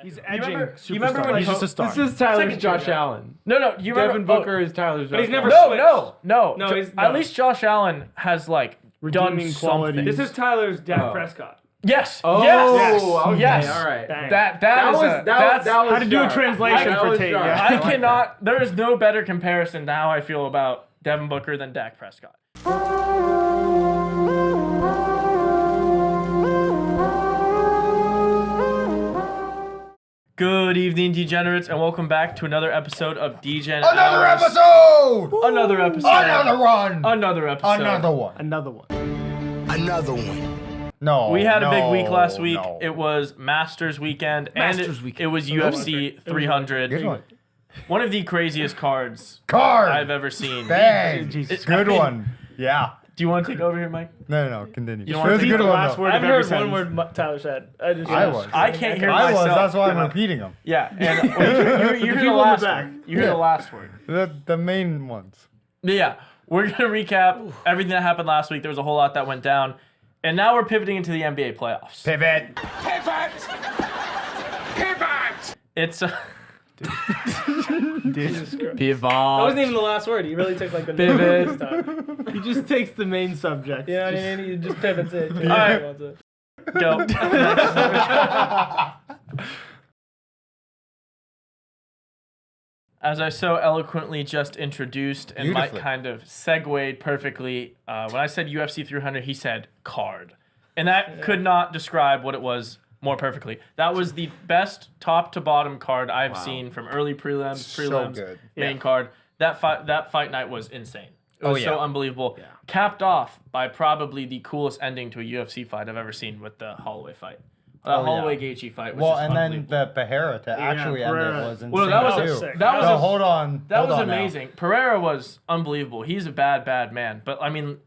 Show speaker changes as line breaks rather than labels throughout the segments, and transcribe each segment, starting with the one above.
He's edging.
You remember when
He's just a star.
This is Tyler's
Second
Josh
tier guy.
Allen.
No, you remember
Devin Booker is Tyler's Josh
But he's never
Allen.
No.
No, he's
At least Josh Allen has like done
Redeeming
something.
qualities.
This is Tyler's Dak Prescott.
Yes.
Oh,
yes.
okay,
Yes.
all right.
Bang.
That's
How to do a
sharp.
translation
That
for
was
Tate.
sharp.
Yeah.
I cannot. There is no better comparison to how I feel about Devin Booker than Dak Prescott. Good evening, degenerates, and welcome back to another episode of Degen.
Another episode!
Another episode.
Another one!
Another episode.
Another one.
Another one.
Another one. No.
We had a big week last week.
No.
It was Masters weekend,
Masters
and
weekend.
it was UFC 300.
Good one.
One of the craziest cards
Card!
I've ever seen.
Bang!
Jesus.
Good one. Yeah.
Do you want to take over here, Mike?
No, continue.
You
It
wanna
was a
repeat
good
the
one,
last
though.
word?
I haven't
every
heard one
sentence.
word Tyler said.
I was.
I can't hear
I
myself.
was. That's why I'm repeating them.
Yeah, and you hear the
people in the
last
back.
word. You hear the last word.
The main ones.
Yeah, we're going to recap everything that happened last week. There was a whole lot that went down. And now we're pivoting into the NBA playoffs.
Pivot.
It's
Pivot.
That wasn't even the last word. He really took like the
Pivot.
this time.
He just takes the main subject.
You know what I mean? He just pivots it.
All right. go. As I so eloquently just introduced, and Mike
Beautifully.
kind of segued perfectly, when I said UFC 300, he said card. And that could not describe what it was more perfectly. That was the best top to bottom card I've seen from early prelims,
So good.
main card. That fight night was insane. It was so unbelievable. Yeah. Capped off by probably the coolest ending to a UFC fight I've ever seen with the Holloway fight. The Holloway Gaethje fight was
Well,
just
and then
unbelievable.
the Pereira to actually end it
Pereira.
was insane,
Well, that was
too.
sick.
that was
So
a-
hold on.
That
Hold
was
on now.
amazing. Pereira was unbelievable. He's a bad man. But I mean,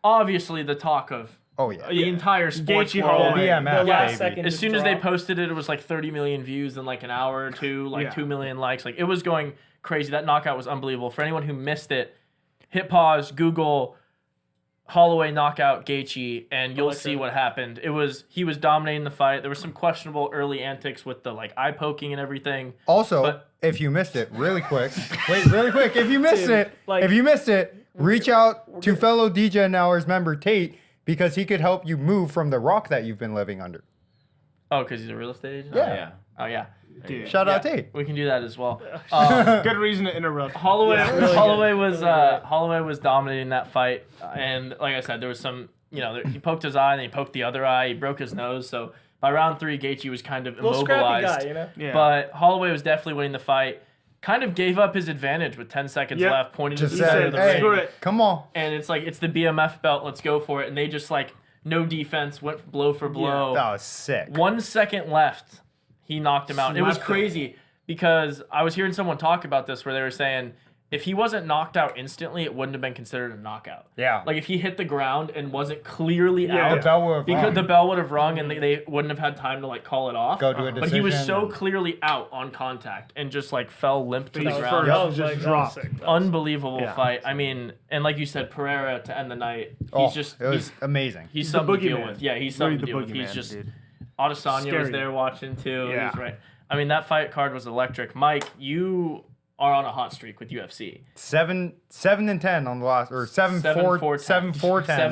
obviously the talk of
Oh, yeah.
the entire sports
Gaethje
world.
Holloway.
BMF,
The last
baby.
second
As
to
soon as they
drop.
posted it, it was like 30 million views in like an hour or two, like
Yeah.
2 million likes. Like it was going crazy. That knockout was unbelievable. For anyone who missed it, hit pause, Google Holloway knockout Gaethje, and you'll see what happened. He was dominating the fight. There was some questionable early antics with the like eye poking and everything.
Also,
But-
if you missed it, really quick, if you missed it, reach out to fellow DJ Hours member Tate because he could help you move from the rock that you've been living under.
Oh, because he's a real estate agent?
Yeah.
Oh yeah.
Dude.
Shout out Tate.
We can do that as well.
Good reason to interrupt.
Holloway
really
Holloway was dominating that fight, and like I said, there was some, he poked his eye and then he poked the other eye. He broke his nose, so by round 3, Gaethje was kind of
Little scrappy
immobilized.
guy, you know?
Yeah.
But Holloway was definitely winning the fight. Kind of gave up his advantage with 10 seconds
Yep.
left, pointing
Just
to the center
said,
of the
hey,
ring.
screw it.
come on.
And it's like, it's the BMF belt, let's go for it. And they just like, no defense, went blow for blow.
That was sick.
1 second left, he knocked him out. It was
Slept him.
crazy because I was hearing someone talk about this where they were saying if he wasn't knocked out instantly, it wouldn't have been considered a knockout.
Yeah.
Like if he hit the ground and wasn't clearly
Yeah.
out,
The bell would have
because
rung.
the bell would have rung and they wouldn't have had time to like call it off.
Go to a
But he was
decision
so
and-
clearly out on contact and just like fell limp to the
Face
ground.
first.
That was
Just
like,
dropped.
that was sick.
Unbelievable
Yeah.
fight. I mean, and like you said, Pereira to end the night.
Oh,
He's just
it was amazing.
he's
the
something to deal
boogeyman.
with. Yeah, he's
Really
something to deal with.
boogeyman,
He's just
dude.
Adesanya was
Scary.
there watching too.
Yeah.
He's right. I mean, that fight card was electric. Mike, you are on a hot streak with UFC.
7-10 on the last, or 7-4-10.
7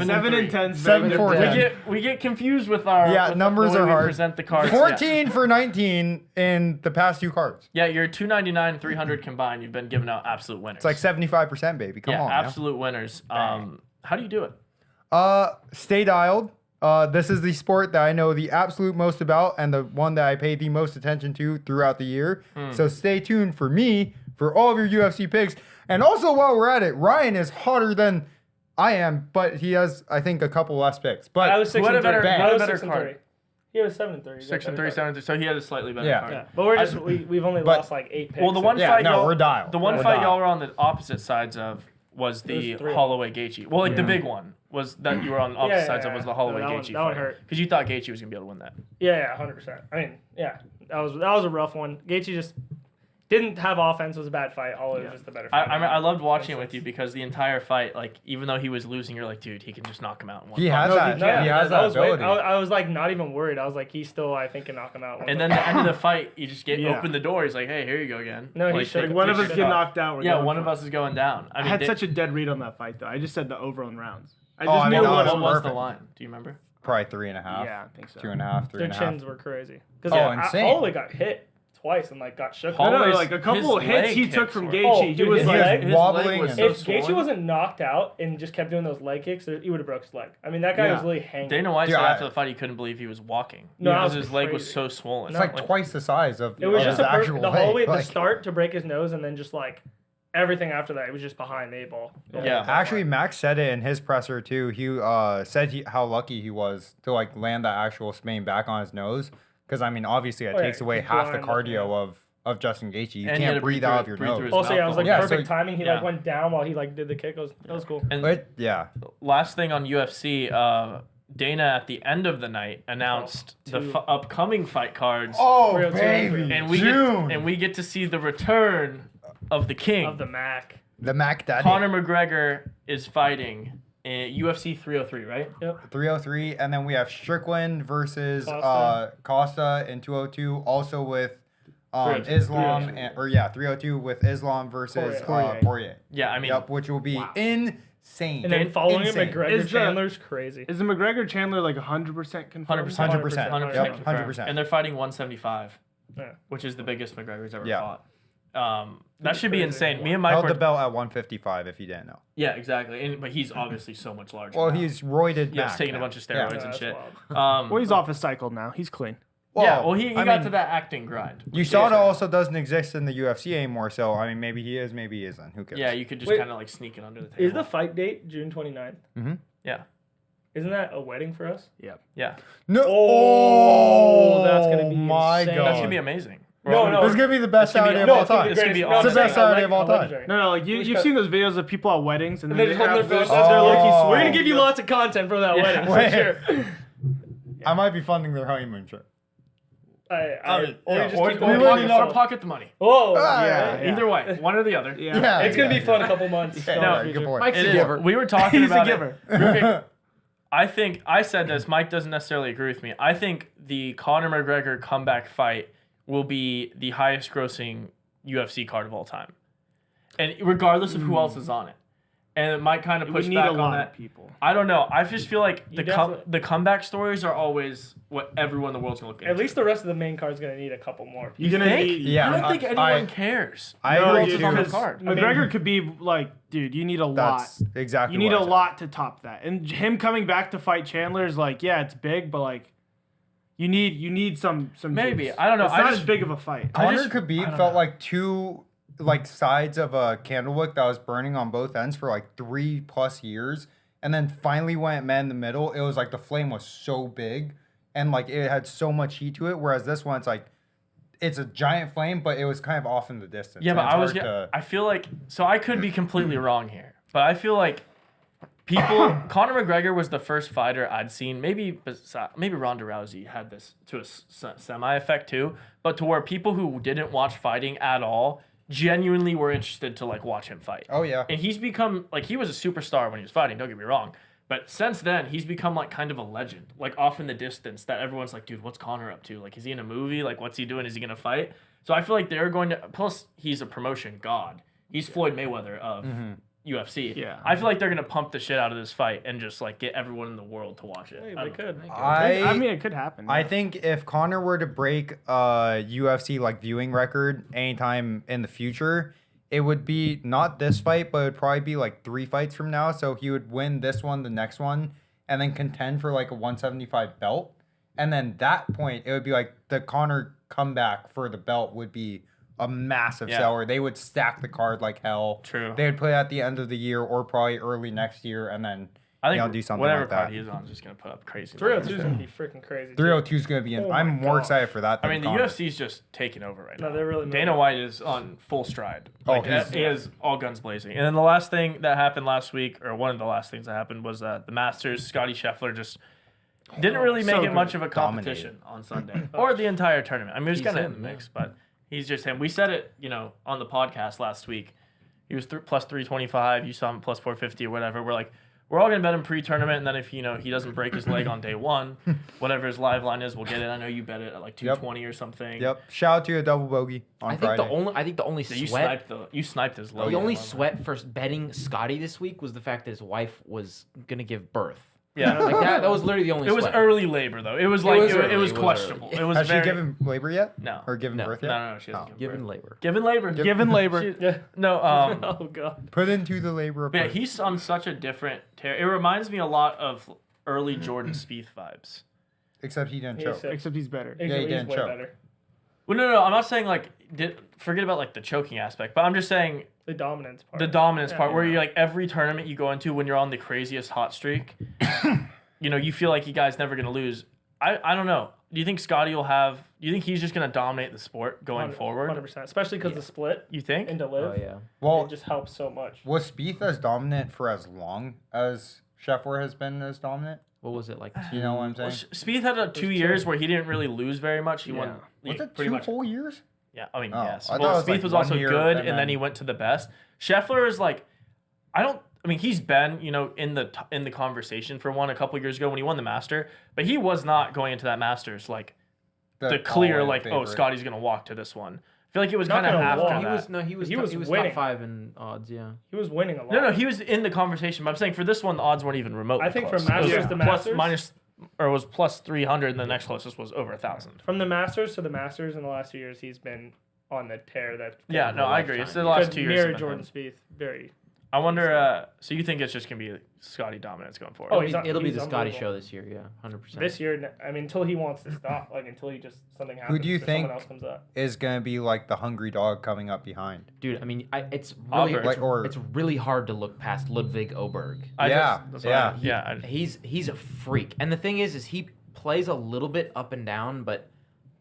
7 and 10.
7-4-10.
We get confused with our
Yeah,
with
numbers
the way
are
we
hard.
present the cards.
14 for 19 in the past 2 cards.
Yeah, you're 299 and 300 combined. You've been giving out absolute winners.
It's like 75%, baby. Come
yeah,
on.
absolute winners. How do you do it?
Stay dialed. This is the sport that I know the absolute most about and the one that I pay the most attention to throughout the year. So stay tuned for me for all of your UFC picks. And also, while we're at it, Ryan is hotter than I am, but he has, I think, a couple less picks. But
I was 6
What a
and 3.
better-
I
what a
was
better
6 and
card.
3. He was 7 and 3.
6 and 3, 7 and 3. So he had a slightly better
Yeah.
card.
Yeah, but we're just we've only
But-
lost like 8 picks.
Well, the one
Yeah,
fight
no,
y'all,
we're dialed.
The one
We're
fight
dialed.
y'all were on the opposite sides of was the
There's 3.
Holloway Gaethje. Well, like the big one was that you were on opposite
Yeah,
sides
yeah,
of was the
yeah.
Holloway
No, that one-
Gaethje
that one
fight.
hurt.
Because you thought Gaethje was gonna be able to win that.
Yeah, 100%. I mean, yeah, that was a rough one. Gaethje just Didn't have offense, was a bad fight. All it was just the better fight.
I loved watching it with you because the entire fight, like even though he was losing, you're like, dude, he can just knock him out in one.
He has
punch.
that. He has that ability.
I was like not even worried. I was like, he still, I think, can knock him out.
And then the end of the fight, you just open the door. He's like, hey, here you go again.
No, he
like,
should.
One of us get knocked out.
One of us is going down.
I had such a dead read on that fight though. I just said the over on rounds. I
I mean,
knew
that
what was the
perfect.
line? Do you remember?
Probably 3.5.
Yeah, I think so.
2.5, 3.5.
Their chins were crazy. Because
insane.
Holloway got hit twice and like got shook.
No,
Holloway's-
like a couple
his
hits he
leg
took
kicks
from
were-
Gaethje.
Oh,
He
dude,
was
his
like,
leg-
his
wobbling
leg was
and-
so
If Gaethje
swollen.
wasn't knocked out and just kept doing those leg kicks, he would have broke his leg. I mean, that guy
Yeah.
was really hanging.
Dana White
Dude,
said
I-
after the fight he couldn't believe he was walking
No, that
because
was
his leg was
crazy.
so swollen.
It's like twice the size of
It was
of
just
his
a
actual
the
leg.
Holloway at the
Like,
start to break his nose and then just like everything after that, it was just behind the 8 ball.
Yeah.
Actually, Max said it in his presser too. He said how lucky he was to like land that actual Spain back on his nose. Because I mean, obviously, it
Oh, yeah,
takes away
he's
half the
blind,
cardio of Justin Gaethje. You
And he had
can't
to
breathe
breathe
out of
through-
your
breathe through
nose.
his
Also, yeah, it was like
Yeah, so
perfect
he-
timing. He
yeah.
like went down while he like did the kick. That was cool.
And
Yeah.
last thing on UFC, Dana at the end of the night announced the upcoming fight cards.
Oh
302.
baby,
and we get to see the return of the king.
Of the Mac.
the Mac Daddy.
Conor McGregor is fighting in UFC 303, right?
Yep.
303, and then we have Strickland versus
Costa.
Costa in 202, also with
302.
Islam
302.
302 with Islam versus
Poirier.
Poirier.
Yeah, I mean,
Yep, which will be insane.
And then following him,
Insane.
McGregor
Is the-
Chandler's crazy.
is the McGregor Chandler like 100% confirmed?
100%.
100%.
Yep,
confirmed.
100%.
And they're fighting 175,
Yeah.
which is the biggest McGregor's ever
Yeah.
fought. That should be
crazy.
insane. Me and Mike
Held
were
the belt at 155 if you didn't know.
Yeah, exactly. But he's obviously so much larger.
Well,
now.
he's roided
yeah,
Mac
he's taking
now.
a bunch of
Yeah.
steroids
Yeah,
and
that's
shit.
wild.
Well, he's off his cycle now. He's clean.
Yeah, well, he
I
got
mean,
to that acting grind.
USADA also doesn't exist in the UFC anymore, so I mean, maybe he is, maybe he isn't. Who cares?
Yeah, you could just
Wait.
kind of like sneak it under the table.
Is the fight date June 29th?
Yeah.
Isn't that a wedding for us?
Yeah.
No.
Oh, that's gonna be
my
insane.
god.
That's gonna be amazing.
No,
This is gonna be the best
It's gonna be-
Saturday of
no,
all
it's gonna
time.
be- it's gonna be
No,
awesome.
It's the best Saturday of all time.
legendary.
No, like you've seen those videos of people at weddings and
And
then
they're
they
just holding
have
their
this.
phones. They're
Oh.
like, we're gonna give you lots of content from that wedding.
Wait.
For sure.
I might be funding their honeymoon trip.
Or
yeah,
just
or-
keep
or
going.
pocket-
or pocket the money.
Oh,
Yeah.
Either way, one or the other.
Yeah.
It's gonna be fun a couple months.
Yeah,
No,
good point.
Mike's
It
a
is.
giver.
We were talking
He's a
about
giver.
it. I think I said this. Mike doesn't necessarily agree with me. I think the Conor McGregor comeback fight will be the highest grossing UFC card of all time, and regardless of who else is on it. And it might kind of
We
push
need
back
a
on
lot
that.
of people.
I don't know. I just feel like
You definitely-
the comeback stories are always what everyone in the world's gonna look into.
At least the rest of the main card's gonna need a couple more.
You're gonna
think?
need.
Yeah,
I don't think anyone cares.
I
No,
agree
dude,
too.
on the
because
card.
McGregor could be like, dude, you need a lot.
That's exactly.
You need
what
a
I said.
lot to top that. And him coming back to fight Chandler is like, yeah, it's big, but like, you need some
Maybe.
juice.
I don't know.
It's
I
not
just-
as big of a fight.
Conor
I
Khabib
don't
felt
know.
like two like sides of a candle wick that was burning on both ends for like 3+ years, and then finally when it met in the middle, it was like the flame was so big and like it had so much heat to it. Whereas this one, it's like it's a giant flame, but it was kind of off in the distance.
Yeah,
and
but
it's
I was.
hard to-
I feel like so I could be completely wrong here, but I feel like people. Conor McGregor was the first fighter I'd seen. Maybe Ronda Rousey had this to a semi effect too, but to where people who didn't watch fighting at all genuinely were interested to like watch him fight.
Oh yeah.
And he's become like he was a superstar when he was fighting. Don't get me wrong. But since then, he's become like kind of a legend, like off in the distance. That everyone's like, dude, what's Conor up to? Like, is he in a movie? Like, what's he doing? Is he gonna fight? So I feel like they're going to. Plus, he's a promotion god. He's Floyd Mayweather of UFC.
Yeah.
I feel like they're gonna pump the shit out of this fight and just like get everyone in the world to watch it.
Hey,
I
they
don't
could.
know.
I mean, it could happen.
I
yeah.
think if Conor were to break a UFC like viewing record anytime in the future, it would be not this fight, but it would probably be like 3 fights from now. So he would win this one, the next one, and then contend for like a 175 belt. And then that point, it would be like the Conor comeback for the belt would be a massive
Yeah.
seller. They would stack the card like hell.
True.
They would play at the end of the year or probably early next year, and then
I think
do something
whatever
like
card
that.
he's on is just gonna put up crazy.
302 is
numbers.
gonna be freaking crazy. too.
302 is going to be.
Oh my
I'm more
God.
excited for that.
I
Than
mean, the
Conor.
UFC's just taking over right now.
No, they're really
Dana
moving.
White is on full stride.
Oh,
Like,
he's-
he is all guns blazing. And then the last thing that happened last week, or one of the last things that happened, was the Masters. Scotty Scheffler just didn't really make
so
it
good.
much of a competition on Sunday or the entire tournament. I mean, it was
He's
kind of in
in,
the
yeah.
mix, but He's just him. We said it, on the podcast last week. He was plus 325. You saw him plus 450 or whatever. We're like, we're all gonna bet him pre-tournament, and then if he doesn't break his leg on day one, whatever his live line is, we'll get it. I know you bet it at like 220 or something.
Yep. Shout out to a double bogey on Friday.
I think the only
Yeah,
sweat.
you sniped his logo.
The only sweat for betting Scotty this week was the fact that his wife was gonna give birth.
Yeah,
Like that was literally the only.
it was
sweat.
early labor though. It was like
was
it
early,
was
it was
questionable.
early.
It was
Has
very,
she given labor yet?
No.
Or given
No.
birth yet?
No, she hasn't
Given
birth.
labor.
Given labor.
Given labor.
She-
Yeah.
no,
Oh god.
Put into the labor of
but yeah,
birth.
he's on such a different tear. It reminds me a lot of early Jordan Spieth vibes.
Except he didn't
He's
choke.
sick.
Except he's better.
He's,
Yeah, he
he's
didn't
way
choke.
better.
Well, no, I'm not saying like forget about like the choking aspect, but I'm just saying
The dominance part.
the dominance
Yeah,
part where
yeah.
you like every tournament you go into when you're on the craziest hot streak, you feel like you guys never gonna lose. I don't know. Do you think Scotty will have? Do you think he's just gonna dominate the sport going forward?
100%. Especially because the split
You think?
into live.
Oh yeah.
Well,
It just helps so much.
was Spieth as dominant for as long as Scheffler has been as dominant?
What was it like?
You know what I'm
Well,
saying?
Spieth had 2 years where he didn't really lose very much. He won.
Was it
pretty
2
much.
whole years?
Yeah, I mean,
Oh,
yes.
I thought
Well,
it was,
Spieth
like,
was
1
also
year,
good,
and
and then he
then-
went to the best. Scheffler is like, I mean, he's been, in the conversation for one a couple years ago when he won the Master, but he was not going into that Masters like the clear
all-in
like,
favorite.
Scotty's gonna walk to this one. I feel like it was
Not
kind of
gonna
after
walk.
that.
He was
He was
top
winning.
5 in odds. Yeah.
He was winning a lot.
No, he was in the conversation, but I'm saying for this one, the odds weren't even remotely
I think
close.
from Masters
It was
to
plus-
Masters?
minus, or it was plus 300, and the next closest was over 1,000.
From the Masters to the Masters in the last 2 years, he's been on the tear. That
Yeah, no, I agree. It's the last 2 years.
Mirror
have been
Jordan
him.
Spieth. Very.
I wonder. So you think it's just gonna be Scotty dominance going forward?
Oh, he's
It'll be
he's
the Scotty
unbelievable.
show this year. Yeah, 100%.
This year, I mean, until he wants to stop, like until he just something happens.
do you
or
think-
someone else comes up?
Is going to be like the hungry dog coming up behind.
Dude, I mean, it's
Auburn.
really
Like, or-
it's really hard to look past Ludwig Oberg.
Yeah,
That's
yeah.
what yeah.
He's a freak, and the thing is he plays a little bit up and down, but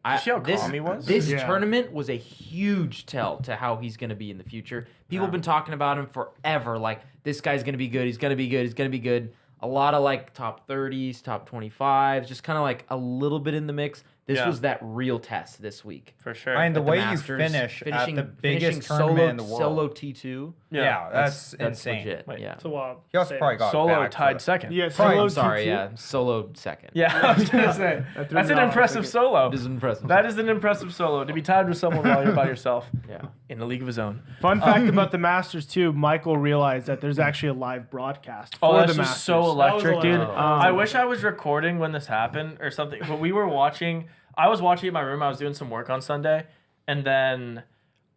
you see how calm he was?
This
Yeah.
tournament was a huge tell to how he's going to be in the future. People have been talking about him forever. Like, this guy's going to be good. He's going to be good. He's going to be good. A lot of like top 30s, top 25s, just kind of like a little bit in the mix. This
Yeah.
was that real test this week.
For sure.
I mean, the
At the
way
Masters,
you finish at
finishing
the biggest
solo,
tournament in the world.
Solo T2.
Yeah, that's insane.
legit.
Wait,
yeah.
It's a wild.
He also
statement.
probably got
Solo
back for
tied
the-
second.
Yeah,
Probably-
solo
I'm sorry,
T2.
yeah. Solo second.
Yeah, I was gonna say
That threw
that's
me
an
off.
impressive
Like,
solo.
It is impressive.
That is an impressive solo to be tied with someone while you're by yourself
Yeah.
in a league of his own.
Fun fact about the Masters too. Michael realized that there's actually a live broadcast for
Oh,
the
that's
Masters.
just so electric, dude.
electric.
I wish I was recording when this happened or something. But we were watching. I was watching in my room. I was doing some work on Sunday, and then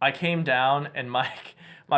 I came down, and Mike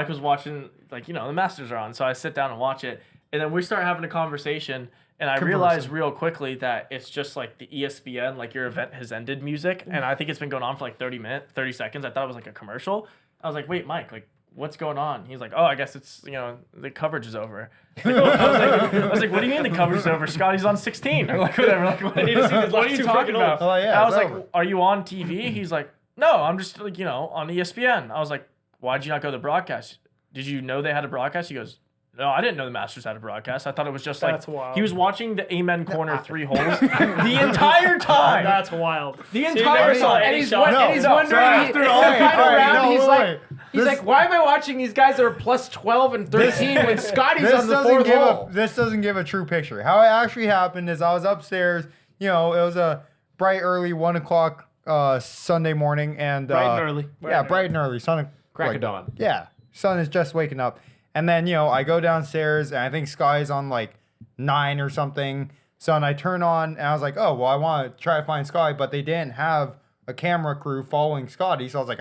was watching. Like, the Masters are on, so I sit down and watch it, and then we start having a conversation. And I realized real quickly that it's just like the ESPN, like your event has ended music, and I think it's been going on for like 30 seconds. I thought it was like a commercial. I was like, wait, Mike, like, what's going on? He's like, oh, I guess it's, the coverage is over. I was like, what do you mean the coverage is over? Scotty's on 16 or like whatever. Like, what,
I need to see this
what are
last
you
two
talking
freaking
about?
holes. Oh, yeah,
And I was
it's
like,
over.
are you on TV? He's like, no, I'm just like, on ESPN. I was like, why'd you not go to the broadcast? Did you know they had a broadcast? He goes, no, I didn't know the Masters had a broadcast. I thought it was just like
That's wild.
he was watching the Amen Corner 3 holes the entire time.
That's wild.
The
So you
entire
never saw
time.
any
And he's,
shot?
and he's wondering,
after all-
in the final
All right,
round,
no,
he's
wait,
like,
wait.
he's
This-
like, why am I watching these guys that are plus 12 and 13 when Scotty's
This
on the
doesn't
fourth
give
hole?
this doesn't give a true picture. How it actually happened is I was upstairs. It was a bright early 1 o'clock Sunday morning, and
Bright and early.
Yeah, bright and early. Sun
Crack of dawn.
Yeah, sun is just waking up, and then I go downstairs, and I think Sky's on like 9 or something. So and I turn on, and I was like, oh well, I want to try to find Sky, but they didn't have a camera crew following Scotty, so I was like,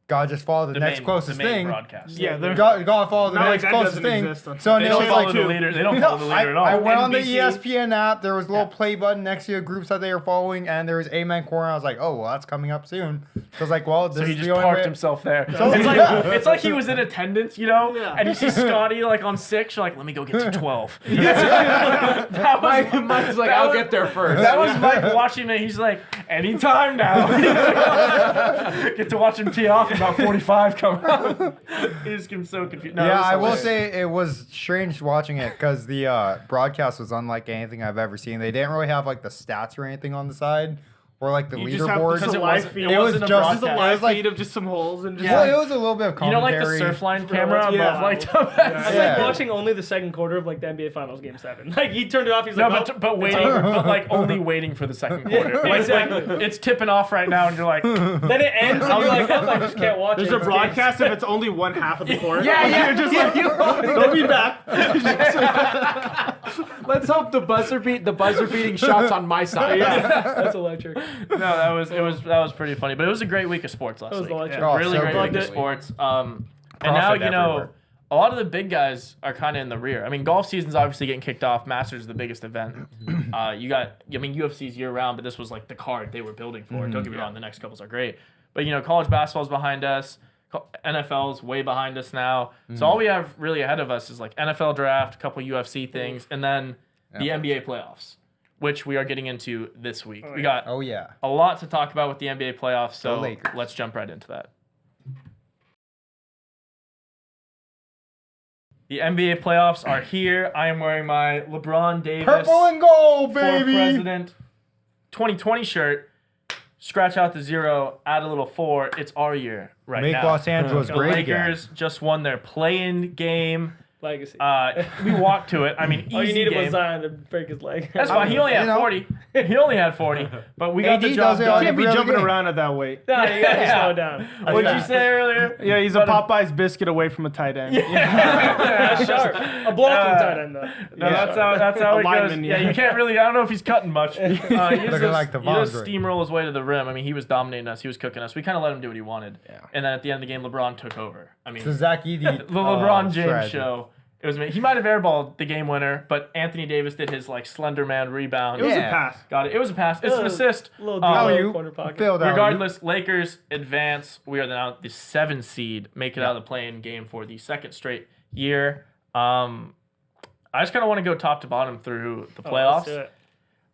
gotta just follow the next closest
the main
thing.
broadcast.
Yeah, they're
Gotta follow the
Not like
next
that
closest
doesn't
thing.
exist on-
So
They
and
don't
was
follow
like,
the leader. They don't follow the leader at all.
I went on the
NBC.
ESPN app. There was a little play button next to the groups that they were following, and there was Amen Corner. I was like, oh, well, that's coming up soon. So I was like, well, this
So he
is
just
the only
parked
way.
himself there.
So-
It's like
Yeah.
it's like he was in attendance,
Yeah.
and you see Scotty like on 6. You're like, let me go get to 12. That was,
Mike's like,
that
I'll
was-
get there first.
that was Mike watching it. He's like, anytime now. Get to watch him tee off about 45 come up. He just gets so confused. No, it
Yeah,
was
I will
hilarious.
say it was strange watching it because the broadcast was unlike anything I've ever seen. They didn't really have like the stats or anything on the side, or like the
You just have
leaderboard.
to-
Because it
live
wasn't,
feed.
it
It was
wasn't a
just-
Just a
broadcast.
live
was like-
feed of just some holes and just
Well, it was a little bit of
You know, like
commentary.
the Surfline
For
camera
us,
above like dumbass.
It's
Yeah.
like watching only the second quarter of like the NBA Finals Game 7. Like he turned it off. He's
No,
like,
but waiting, but like only waiting for the second quarter. Like,
exactly.
like, it's tipping off right now, and you're like,
Then it ends. And you're like, oh, I just can't watch
There's
it.
a
It's
broadcast if it's only one half of the court.
Yeah.
You're just like, they'll be back.
Let's hope the buzzer beating shots on my side.
That's electric.
no, that was pretty funny. But it was a great week of sports last
That was
week.
electric.
Oh,
Really
so
great
good.
week of sports. And now
Profit
you know.
everywhere.
A lot of the big guys are kind of in the rear. I mean, golf season's obviously getting kicked off. Masters is the biggest event. UFC's year round, but this was like the card they were building for. Don't get me wrong, the next couples are great. But, college basketball's behind us. NFL's way behind us now. So all we have really ahead of us is like NFL draft, a couple UFC things, and then the NBA playoffs, which we are getting into this week. We got
Oh yeah.
a lot to talk about with the NBA playoffs, so
Go Lakers.
let's jump right into that. The NBA playoffs are here. I am wearing my LeBron Davis
Purple and gold,
for
baby.
President 2020 shirt. Scratch out the 0, add a little 4. It's our year right
Make
now.
Los Angeles
The
great again.
Lakers just won their play-in game.
Legacy.
We walked to it. I mean, easy
All you needed
game.
was Zion to break his leg.
That's fine. He only had 40. He only had 40. But we got the
AD
job
does it
done.
on
Can't be
every other
jumping
game.
around at that weight.
No, you gotta
Yeah.
slow down.
What'd you say earlier?
Yeah, he's a Popeye's biscuit away from a tight end.
That's sharp. A blocking tight end though.
No,
Yeah.
that's how
A
it goes.
lineman,
Yeah,
yeah.
you can't really. I don't know if he's cutting much. He just,
like the
he
Von
just
Gray.
steamroll his way to the rim. I mean, he was dominating us. He was cooking us. We kind of let him do what he wanted.
Yeah.
And then at the end of the game, LeBron took over. I mean,
The Zach Edey.
the LeBron James
strategy.
show. It was. He might have airballed the game winner, but Anthony Davis did his like slender man rebound.
It was
Yeah.
a pass.
Got it. It was a pass. It's an assist.
Little
Um,
deep
you
corner pocket.
failed out.
Regardless, Lakers advance. We are now the 7 seed, make it out of the play-in game for the second straight year. I just kind of want to go top to bottom through the
Oh, let's
playoffs.
do it.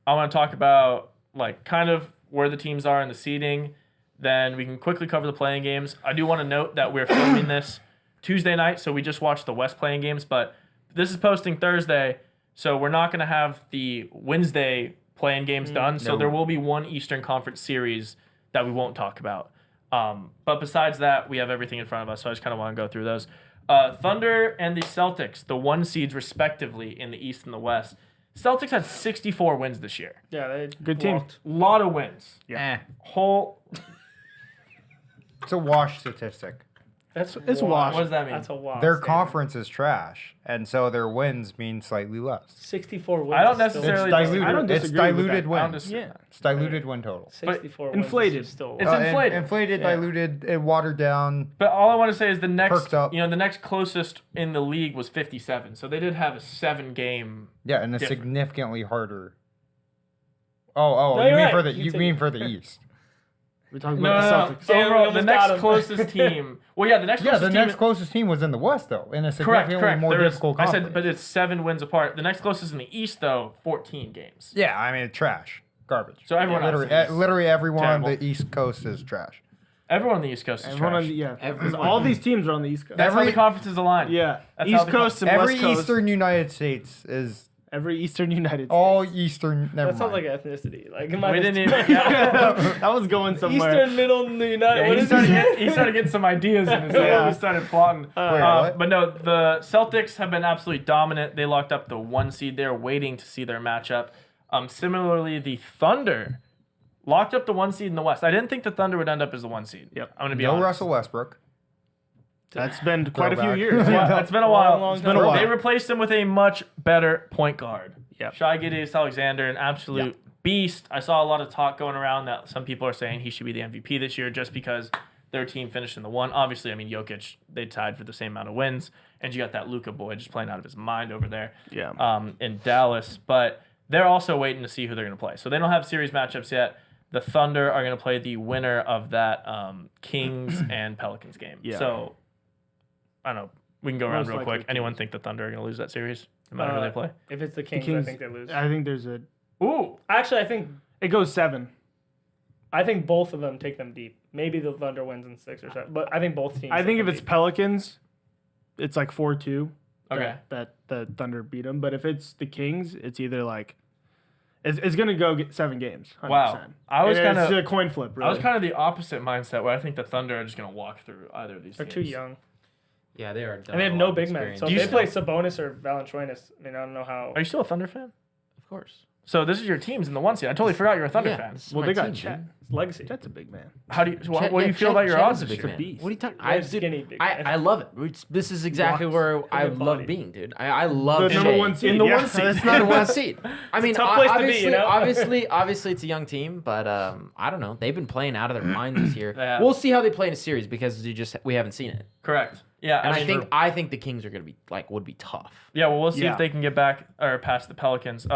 I want to talk about like kind of where the teams are in the seeding. Then we can quickly cover the playing games. I do want to note that we're filming this Tuesday night, so we just watched the West playing games, but this is posting Thursday, so we're not going to have the Wednesday playing games done. So
No.
there will be one Eastern Conference series that we won't talk about. But besides that, we have everything in front of us, so I just kind of want to go through those. Thunder and the Celtics, the 1 seeds respectively in the East and the West. Celtics had 64 wins this year.
Yeah, they
Good team.
walked.
Lot of wins.
Eh.
Whole.
It's a wash statistic.
It's washed.
What does that mean?
That's a wash.
Their
Damn.
conference is trash, and so their wins mean slightly less.
64 wins.
I don't
is still-
necessarily-
It's diluted.
I don't
It's
disagree with
diluted
that.
I don't
wins.
dis-
Yeah.
It's diluted win total.
64
inflated.
wins is still
It's
And
inflated.
inflated,
Yeah.
diluted, and watered down.
But all I want to say is the next,
Perked up.
the next closest in the league was 57. So they did have a 7-game.
Yeah, and a
Different.
significantly harder. Oh,
No,
you
you're
mean
right.
for the
You
you
take-
mean for the East?
We're talking
No,
about
no,
the Celtics.
no.
Yeah, we
Overall, the
almost
next
got 'em.
closest team. Well, yeah, the next
Yeah,
closest
the
team.
next closest team was in the West though, in a
Correct,
significantly
correct.
more
There is-
difficult
I
conference.
said, but it's 7 wins apart. The next closest in the East, though, 14 games.
Yeah, I mean trash, garbage.
So everyone else
literally,
is
literally everyone on
terrible.
the East Coast is trash.
Everyone on the East Coast is
Everyone on
trash.
the, yeah, 'cause
Everyone.
all these teams are on the East Coast.
That's how
every-
the conferences align.
Yeah,
That's how
East
the
Coast and
Every
West Coast.
Eastern United States is
Every Eastern United
all
States.
Eastern. Never
That sounds like
mind.
ethnicity. Like,
We didn't even.
that was going somewhere.
Eastern, Middle, and the United.
Yeah,
what
he,
is
started
it?
he started getting some ideas in his head.
Yeah.
He started plotting.
Wait, what?
But no, the Celtics have been absolutely dominant. They locked up the 1 seed there, waiting to see their matchup. Similarly, the Thunder locked up the 1 seed in the West. I didn't think the Thunder would end up as the 1 seed.
Yep.
I'm going to be
No
honest.
Russell Westbrook.
That's been quite a few
Throwback.
years.
Yeah,
Yeah.
it's been a while.
long
It's been a
time.
while. They replaced him with a much better point guard.
Yep.
Shai Gilgeous-Alexander, an absolute beast. I saw a lot of talk going around that some people are saying he should be the MVP this year just because their team finished in the 1. Obviously, I mean, Jokic, they tied for the same amount of wins. And you got that Luka boy just playing out of his mind over there
Yeah.
in Dallas. But they're also waiting to see who they're going to play. So they don't have series matchups yet. The Thunder are going to play the winner of that Kings and Pelicans game.
Yeah.
So, I don't know. We can go around
Most
real
likely
quick. Anyone think the Thunder are going to lose that series? No matter who they play?
If it's the Kings,
Kings-
I think they lose.
I think there's a.
Ooh.
Actually, I think
It goes 7.
both of them take them deep. Maybe the Thunder wins in 6 or 7, but I think both teams.
I
take
think if
them
it's
deep.
Pelicans, it's like 4-2.
Okay.
That the Thunder beat them. But if it's the Kings, it's either like It's going to go get 7 games. 100%.
Wow. I was
And
kinda-
it's a coin flip, really.
I was kind of the opposite mindset where I think the Thunder are just going to walk through either of these
They're
teams.
too young.
Yeah, they are. Done
And they have
a
no
lot of
big men.
experience.
So
Do
if
you
they play Sabonis or Valanciunas, I mean, I don't know how.
Are you still a Thunder fan?
Of course.
So this is your teams in the 1 seed. I totally forgot you're a Thunder
Yeah,
fan.
this is
Well,
my
they got
team,
Chet.
dude.
It's legacy.
Chet's a big man.
How do you? What
Chet-
do you
yeah,
feel
Chet-
about your
Chet
odds
is a
this
big
year?
man.
beast.
What are you talking?
Very skinny big man.
I love it. This is exactly
Rocks.
where I
Good
love
body.
being, dude. I love
The number
Shea.
1 seed.
In the
yeah.
1 seed.
It's not a 1 seed. I mean,
tough place to be,
obviously,
you know?
obviously, it's a young team, but I don't know. They've been playing out of their minds this year.
They have.
We'll see how they play in a series because we haven't seen it.
Correct. Yeah,
And
I mean,
I think the Kings are gonna be would be tough.
yeah. Well, we'll see
Yeah.
if they can get back or past the Pelicans.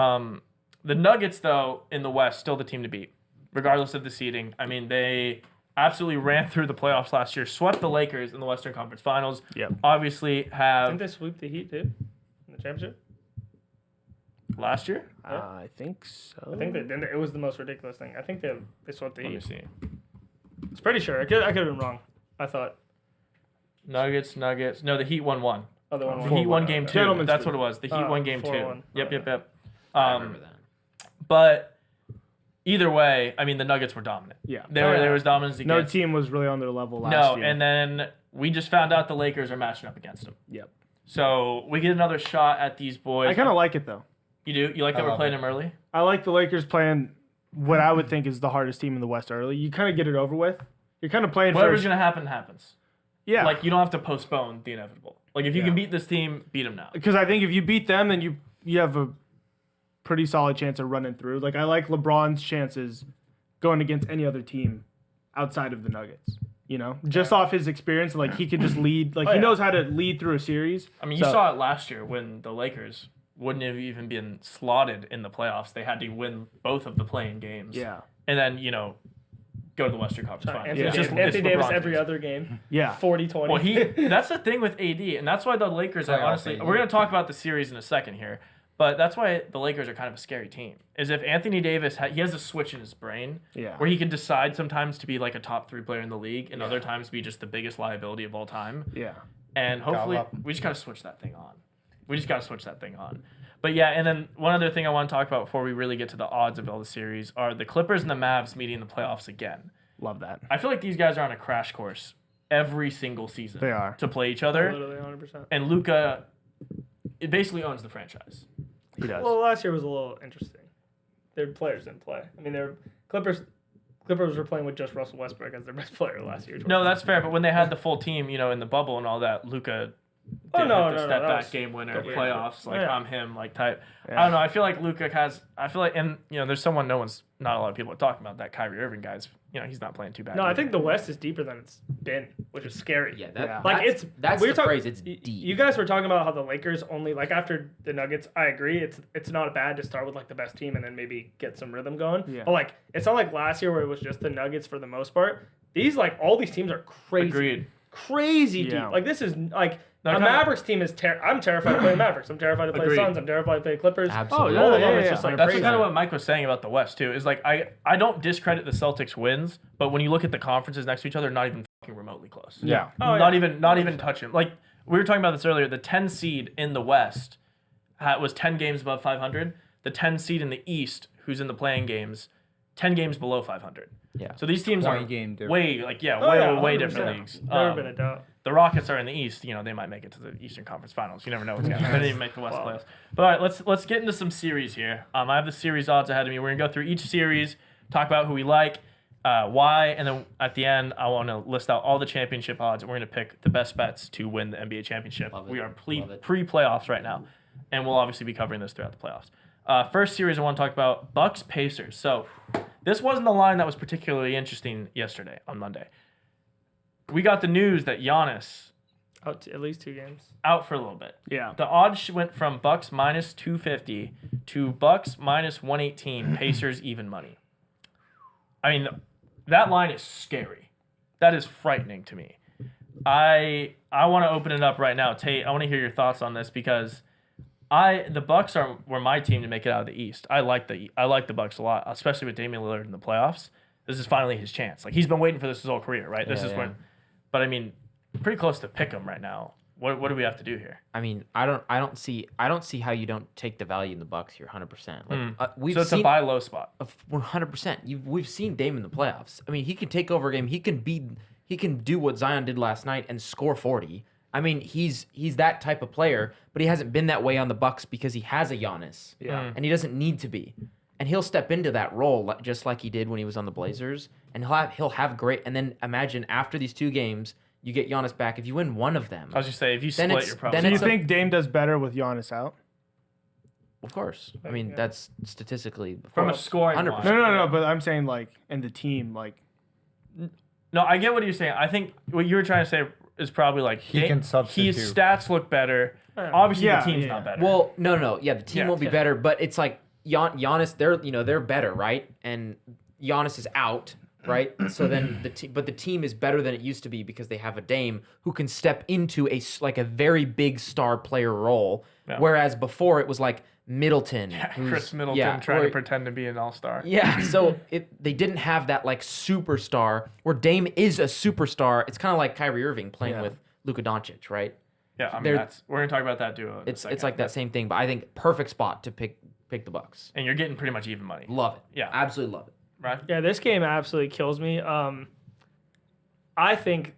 The Nuggets, though, in the West, still the team to beat, regardless of the seeding. I mean, they absolutely ran through the playoffs last year, swept the Lakers in the Western Conference Finals.
Yep.
Obviously,
Didn't
have
they sweep the Heat, too? In the championship?
last year.
I think so.
I think they didn't. It was the most ridiculous thing. I think they swept the
Let me
Heat.
see.
I was pretty sure. I could have been wrong. I thought.
Nuggets. No, the Heat won one.
Oh, the one.
The
won.
Heat won game 2.
Gentlemen's
That's
sweep.
what it was. The Heat won game 2.
4-1.
Yep.
I remember that.
But either way, I mean, the Nuggets were dominant.
Yeah.
There was dominance
No
against.
team was really on their level last
No,
year.
and then we just found out the Lakers are matching up against them.
Yep.
So we get another shot at these boys.
I kind of like it, though.
You do? You like that
I
we're
love
playing
it.
them early?
I like the Lakers playing what I would think is the hardest team in the West early. You kind of get it over with. You're kind of playing
Whatever's
for
going to happen, happens.
yeah.
Like, you don't have to postpone the inevitable. Like, if you
Yeah.
can beat this team, beat them now.
Because I think if you beat them, then you have a pretty solid chance of running through. Like I like LeBron's chances going against any other team outside of the Nuggets. You know, just off his experience, like he could just lead. Like
Oh,
he
yeah.
knows how to lead through a series.
I mean, you
So-
saw it last year when the Lakers wouldn't have even been slotted in the playoffs. They had to win both of the playing games.
Yeah.
And then, go to the Western Conference Finals.
Anthony,
It's
Davis,
just
Anthony
it's
Davis
LeBron
every
James.
other game.
Yeah.
40-20.
Well, that's the thing with AD, and that's why the Lakers are
Playoff
honestly.
AD.
We're going to talk about the series in a second here, but that's why the Lakers are kind of a scary team. Is if Anthony Davis he has a switch in his brain
Yeah.
where he can decide sometimes to be like a top 3 player in the league, and other times be just the biggest liability of all time.
Yeah.
And hopefully,
up.
we just got to switch that thing on. But yeah, and then one other thing I want to talk about before we really get to the odds of all the series are the Clippers and the Mavs meeting in the playoffs again.
Love that.
I feel like these guys are on a crash course every single season.
They are.
To play each other.
Literally 100%.
And Luka, it basically owns the franchise.
He does.
Well, last year was a little interesting. Their players didn't play. I mean, their Clippers were playing with just Russell Westbrook as their best player last year.
No, that's fair. But when they had the full team, in the bubble and all that, Luka did
no,
hit the
no,
step
that
back
was
game winner
the weird
playoffs.
shit.
Like
Yeah.
I'm him, like type.
Yeah.
I don't know. I feel like Luka and there's someone not a lot of people are talking about that Kyrie Irving guy's. He's not playing too bad.
No, I
either.
think the West is deeper than it's been, which is scary.
Yeah,
Yeah.
Like
that's
we
the
were talking-
phrase. It's
y-
deep.
You guys were talking about how the Lakers only after the Nuggets. I agree. It's not bad to start with the best team and then maybe get some rhythm going.
Yeah.
But it's not like last year where it was just the Nuggets for the most part. These all these teams are crazy,
Agreed.
crazy
Yeah.
deep. Like this is
No,
a
kinda-
Mavericks team is. I'm terrified to play Mavericks. I'm terrified to play
Agreed.
Suns. I'm terrified to play Clippers.
Absolutely.
All of them.
yeah,
It's
yeah,
just
yeah.
That's
crazy.
kind of what Mike was saying about the West too. Is I don't discredit the Celtics wins, but when you look at the conferences next to each other, not even fucking remotely close.
Yeah.
Oh,
not
yeah.
even touching. Like we were talking about this earlier. The 10 seed in the West was 10 games above 500. The 10 seed in the East, who's in the playing games, 10 games below 500.
Yeah.
So these teams are
20 game difference.
way way different
100%.
leagues.
Never been a doubt.
The Rockets are in the East. They might make it to the Eastern Conference Finals. You never know what's going to happen. They didn't even make the West
Wow.
playoffs. But all right, let's get into some series here. I have the series odds ahead of me. We're gonna go through each series, talk about who we like, why, and then at the end, I want to list out all the championship odds, and we're gonna pick the best bets to win the NBA championship.
Love it.
We are
Love it.
pre-playoffs right now, and we'll obviously be covering this throughout the playoffs. First series I want to talk about Bucks Pacers. So this wasn't a line that was particularly interesting yesterday on Monday. We got the news that Giannis
Out to at least 2 games.
out for a little bit.
Yeah.
The odds went from Bucks minus 250 to Bucks minus 118, Pacers even money. I mean, that line is scary. That is frightening to me. I want to open it up right now. Tate, I want to hear your thoughts on this because the Bucks were my team to make it out of the East. I like the Bucks a lot, especially with Damian Lillard in the playoffs. This is finally his chance. He's been waiting for this his whole career, right? This
Yeah,
is
yeah.
when. But I mean, pretty close to pick 'em right now What do we have to do here?
I mean, I don't see how you don't take the value in the Bucks here 100%. Like we've
So it's
seen
a buy low spot.
100%. We've seen Dame in the playoffs. I mean, he can take over a game. He can do what Zion did last night and score 40. I mean, he's that type of player, but he hasn't been that way on the Bucks because he has a Giannis.
Yeah.
And he doesn't need to be. And he'll step into that role just like he did when he was on the Blazers, and he'll have great. And then imagine after these 2 games, you get Giannis back. If you win one of them,
I was just say if you
Then
split,
it's-
you're probably.
then
Do you
it's a-
think Dame does better with Giannis out?
of course. I mean, that's statistically
from a
of course.
scoring
100%.
line.
No. But I'm saying like in the team, like
No, I get what you're saying. I think what you were trying to say is probably like
He can substitute.
His stats look better.
Yeah.
Obviously,
Yeah,
the team's
yeah.
not better.
Well, no. Yeah, the team
Yeah,
won't be
yeah.
better, but it's like Giannis. They're better, right? And Giannis is out, right? So then the team is better than it used to be because they have a Dame who can step into a very big star player role,
Yeah.
whereas before it was like Middleton,
Chris Middleton trying
or-
to pretend to be an all-star.
Yeah, so they didn't have that like superstar where Dame is a superstar. It's kind of like Kyrie Irving playing
Yeah.
with Luka Doncic, right?
Yeah, I mean
They're-
we're gonna talk about that duo. in a
It's
second.
like that same thing, but I think perfect spot to pick the Bucks.
and you're getting pretty much even money,
Love it.
Yeah.
Absolutely love it.
right?
Yeah, this game absolutely kills me. I think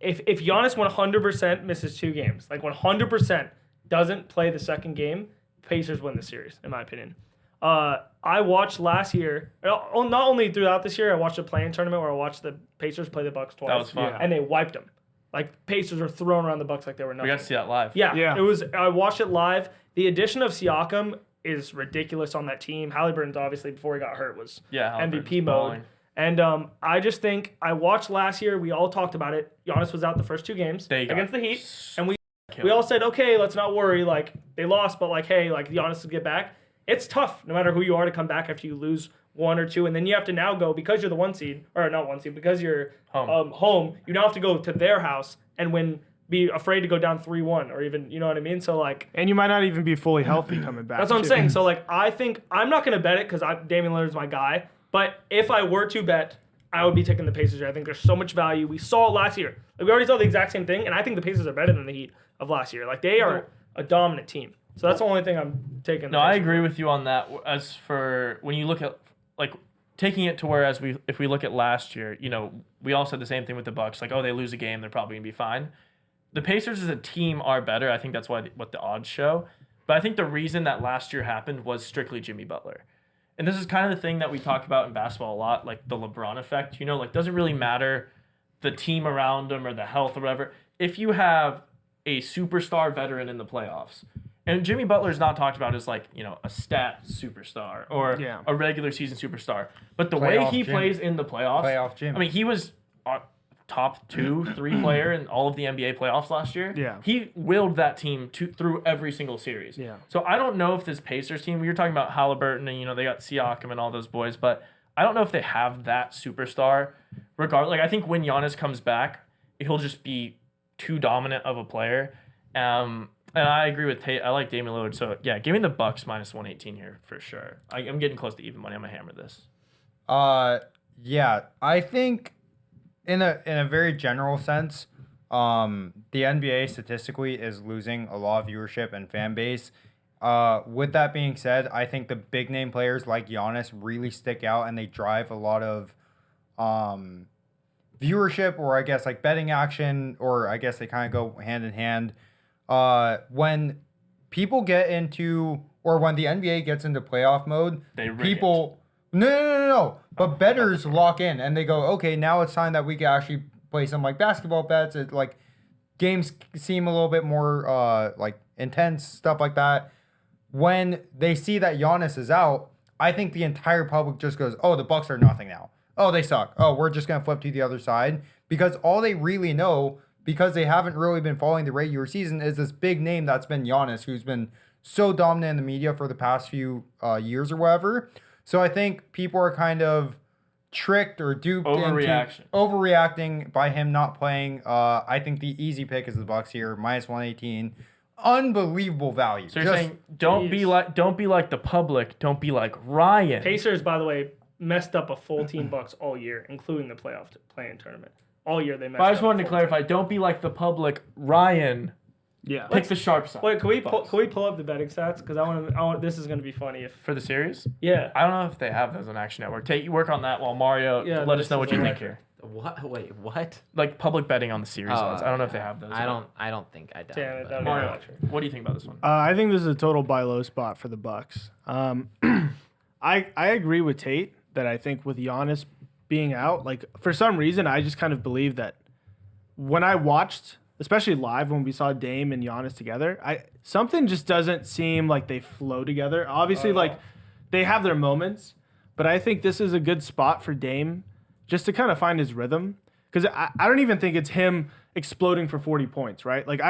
if Giannis 100% misses 2 games, like 100% doesn't play the second game, Pacers win the series, in my opinion. I watched last year, not only throughout this year, I watched a play-in tournament where I watched the Pacers play the Bucks twice.
That was fun.
Yeah.
And they wiped them. Like, Pacers were throwing around the Bucks like they were nothing.
We got to see that live.
Yeah,
Yeah.
it was. I watched it live. The addition of Siakam is ridiculous on that team. Halliburton's obviously before he got hurt was
Yeah, Halliburton's
MVP mode.
balling.
And I just think I watched last year. We all talked about it. Giannis was out the first 2 games
They got
against the Heat, and we
killed.
all said, okay, let's not worry. Like they lost, but like hey, like Giannis will get back. It's tough, no matter who you are, to come back after you lose 1 or 2, and then you have to now go because you're the 1 seed or not 1 seed because you're home. You now have to go to their house and be afraid to go down 3-1 or even you know what I mean. So like.
and you might not even be fully healthy coming back.
That's what I'm
too.
saying. So, like, I think I'm not going to bet it because Damian Lillard's my guy. But if I were to bet, I would be taking the Pacers here. I think there's so much value. We saw it last year. Like, we already saw the exact same thing, and I think the Pacers are better than the Heat of last year. Like, they are a dominant team. So that's the only thing I'm taking.
No, I agree with you on that. As for when you look at like taking it to where if we look at last year, you know, we all said the same thing with the Bucks. Like, oh, they lose a game, they're probably gonna be fine. The Pacers as a team are better. I think that's what the odds show. But I think the reason that last year happened was strictly Jimmy Butler. And this is kind of the thing that we talk about in basketball a lot, like the LeBron effect. You know, like doesn't really matter the team around him or the health or whatever. If you have a superstar veteran in the playoffs, and Jimmy Butler is not talked about as like, you know, a stat superstar or
Yeah.
a regular season superstar. But the way
Playoff
he
Jim.
plays in the playoffs,
Playoff Jim.
I mean, he was top 2, 3 player in all of the NBA playoffs last year.
Yeah.
He willed that team through every single series.
Yeah.
So I don't know if this Pacers team, we were talking about Halliburton and, you know, they got Siakam and all those boys, but I don't know if they have that superstar. Regardless, like I think when Giannis comes back, he'll just be too dominant of a player. And I agree with Tate. I like Damian Lillard. So yeah, give me the Bucks minus 118 here for sure. I'm getting close to even money. I'm gonna hammer this.
Yeah, I think in a very general sense, the NBA statistically is losing a lot of viewership and fan base. With that being said, I think the big name players like Giannis really stick out and they drive a lot of viewership, or I guess like betting action, or I guess they kind of go hand in hand. When people get into, or when the NBA gets into playoff mode,
They rig
people no. But bettors lock in and they go, okay, now it's time that we can actually play some like basketball bets. It, like games seem a little bit more like intense, stuff like that. When they see that Giannis is out, I think the entire public just goes, oh, the Bucks are nothing now. Oh, they suck. Oh, we're just gonna flip to the other side, because all they really know, because they haven't really been following the regular season, is this big name that's been Giannis, who's been so dominant in the media for the past few years or whatever. So I think people are kind of tricked or duped into overreacting by him not playing. I think the easy pick is the Bucks here, minus 118. Unbelievable value.
So you're saying don't be like the public, don't be like Ryan.
Pacers, by the way, messed up a full team Bucks all year, including the play-in tournament. All year they messed up.
But I just wanted to
full
clarify, don't be like the public, Ryan.
Yeah.
Pick the sharp side.
Wait, can we
Bucks.
pull up the betting stats? Because I want. This is gonna be funny if.
For the series?
Yeah.
I don't know if they have those on Action Network. You work on that while Mario.
Yeah,
let us
this
know
is
what you think
electric.
here.
What? Wait, what?
Like public betting on the series odds. I don't know if they have those.
I don't think I doubt
Damn it,
but-
that'd be
Mario,
electric.
what do you think about this one?
I think this is a total buy low spot for the Bucks. I agree with Tate that I think with Giannis being out, like for some reason, I just kind of believe that when I watched, especially live when we saw Dame and Giannis together, something just doesn't seem like they flow together. Obviously, like they have their moments, but I think this is a good spot for Dame just to kind of find his rhythm. Because I don't even think it's him exploding for 40 points, right? Like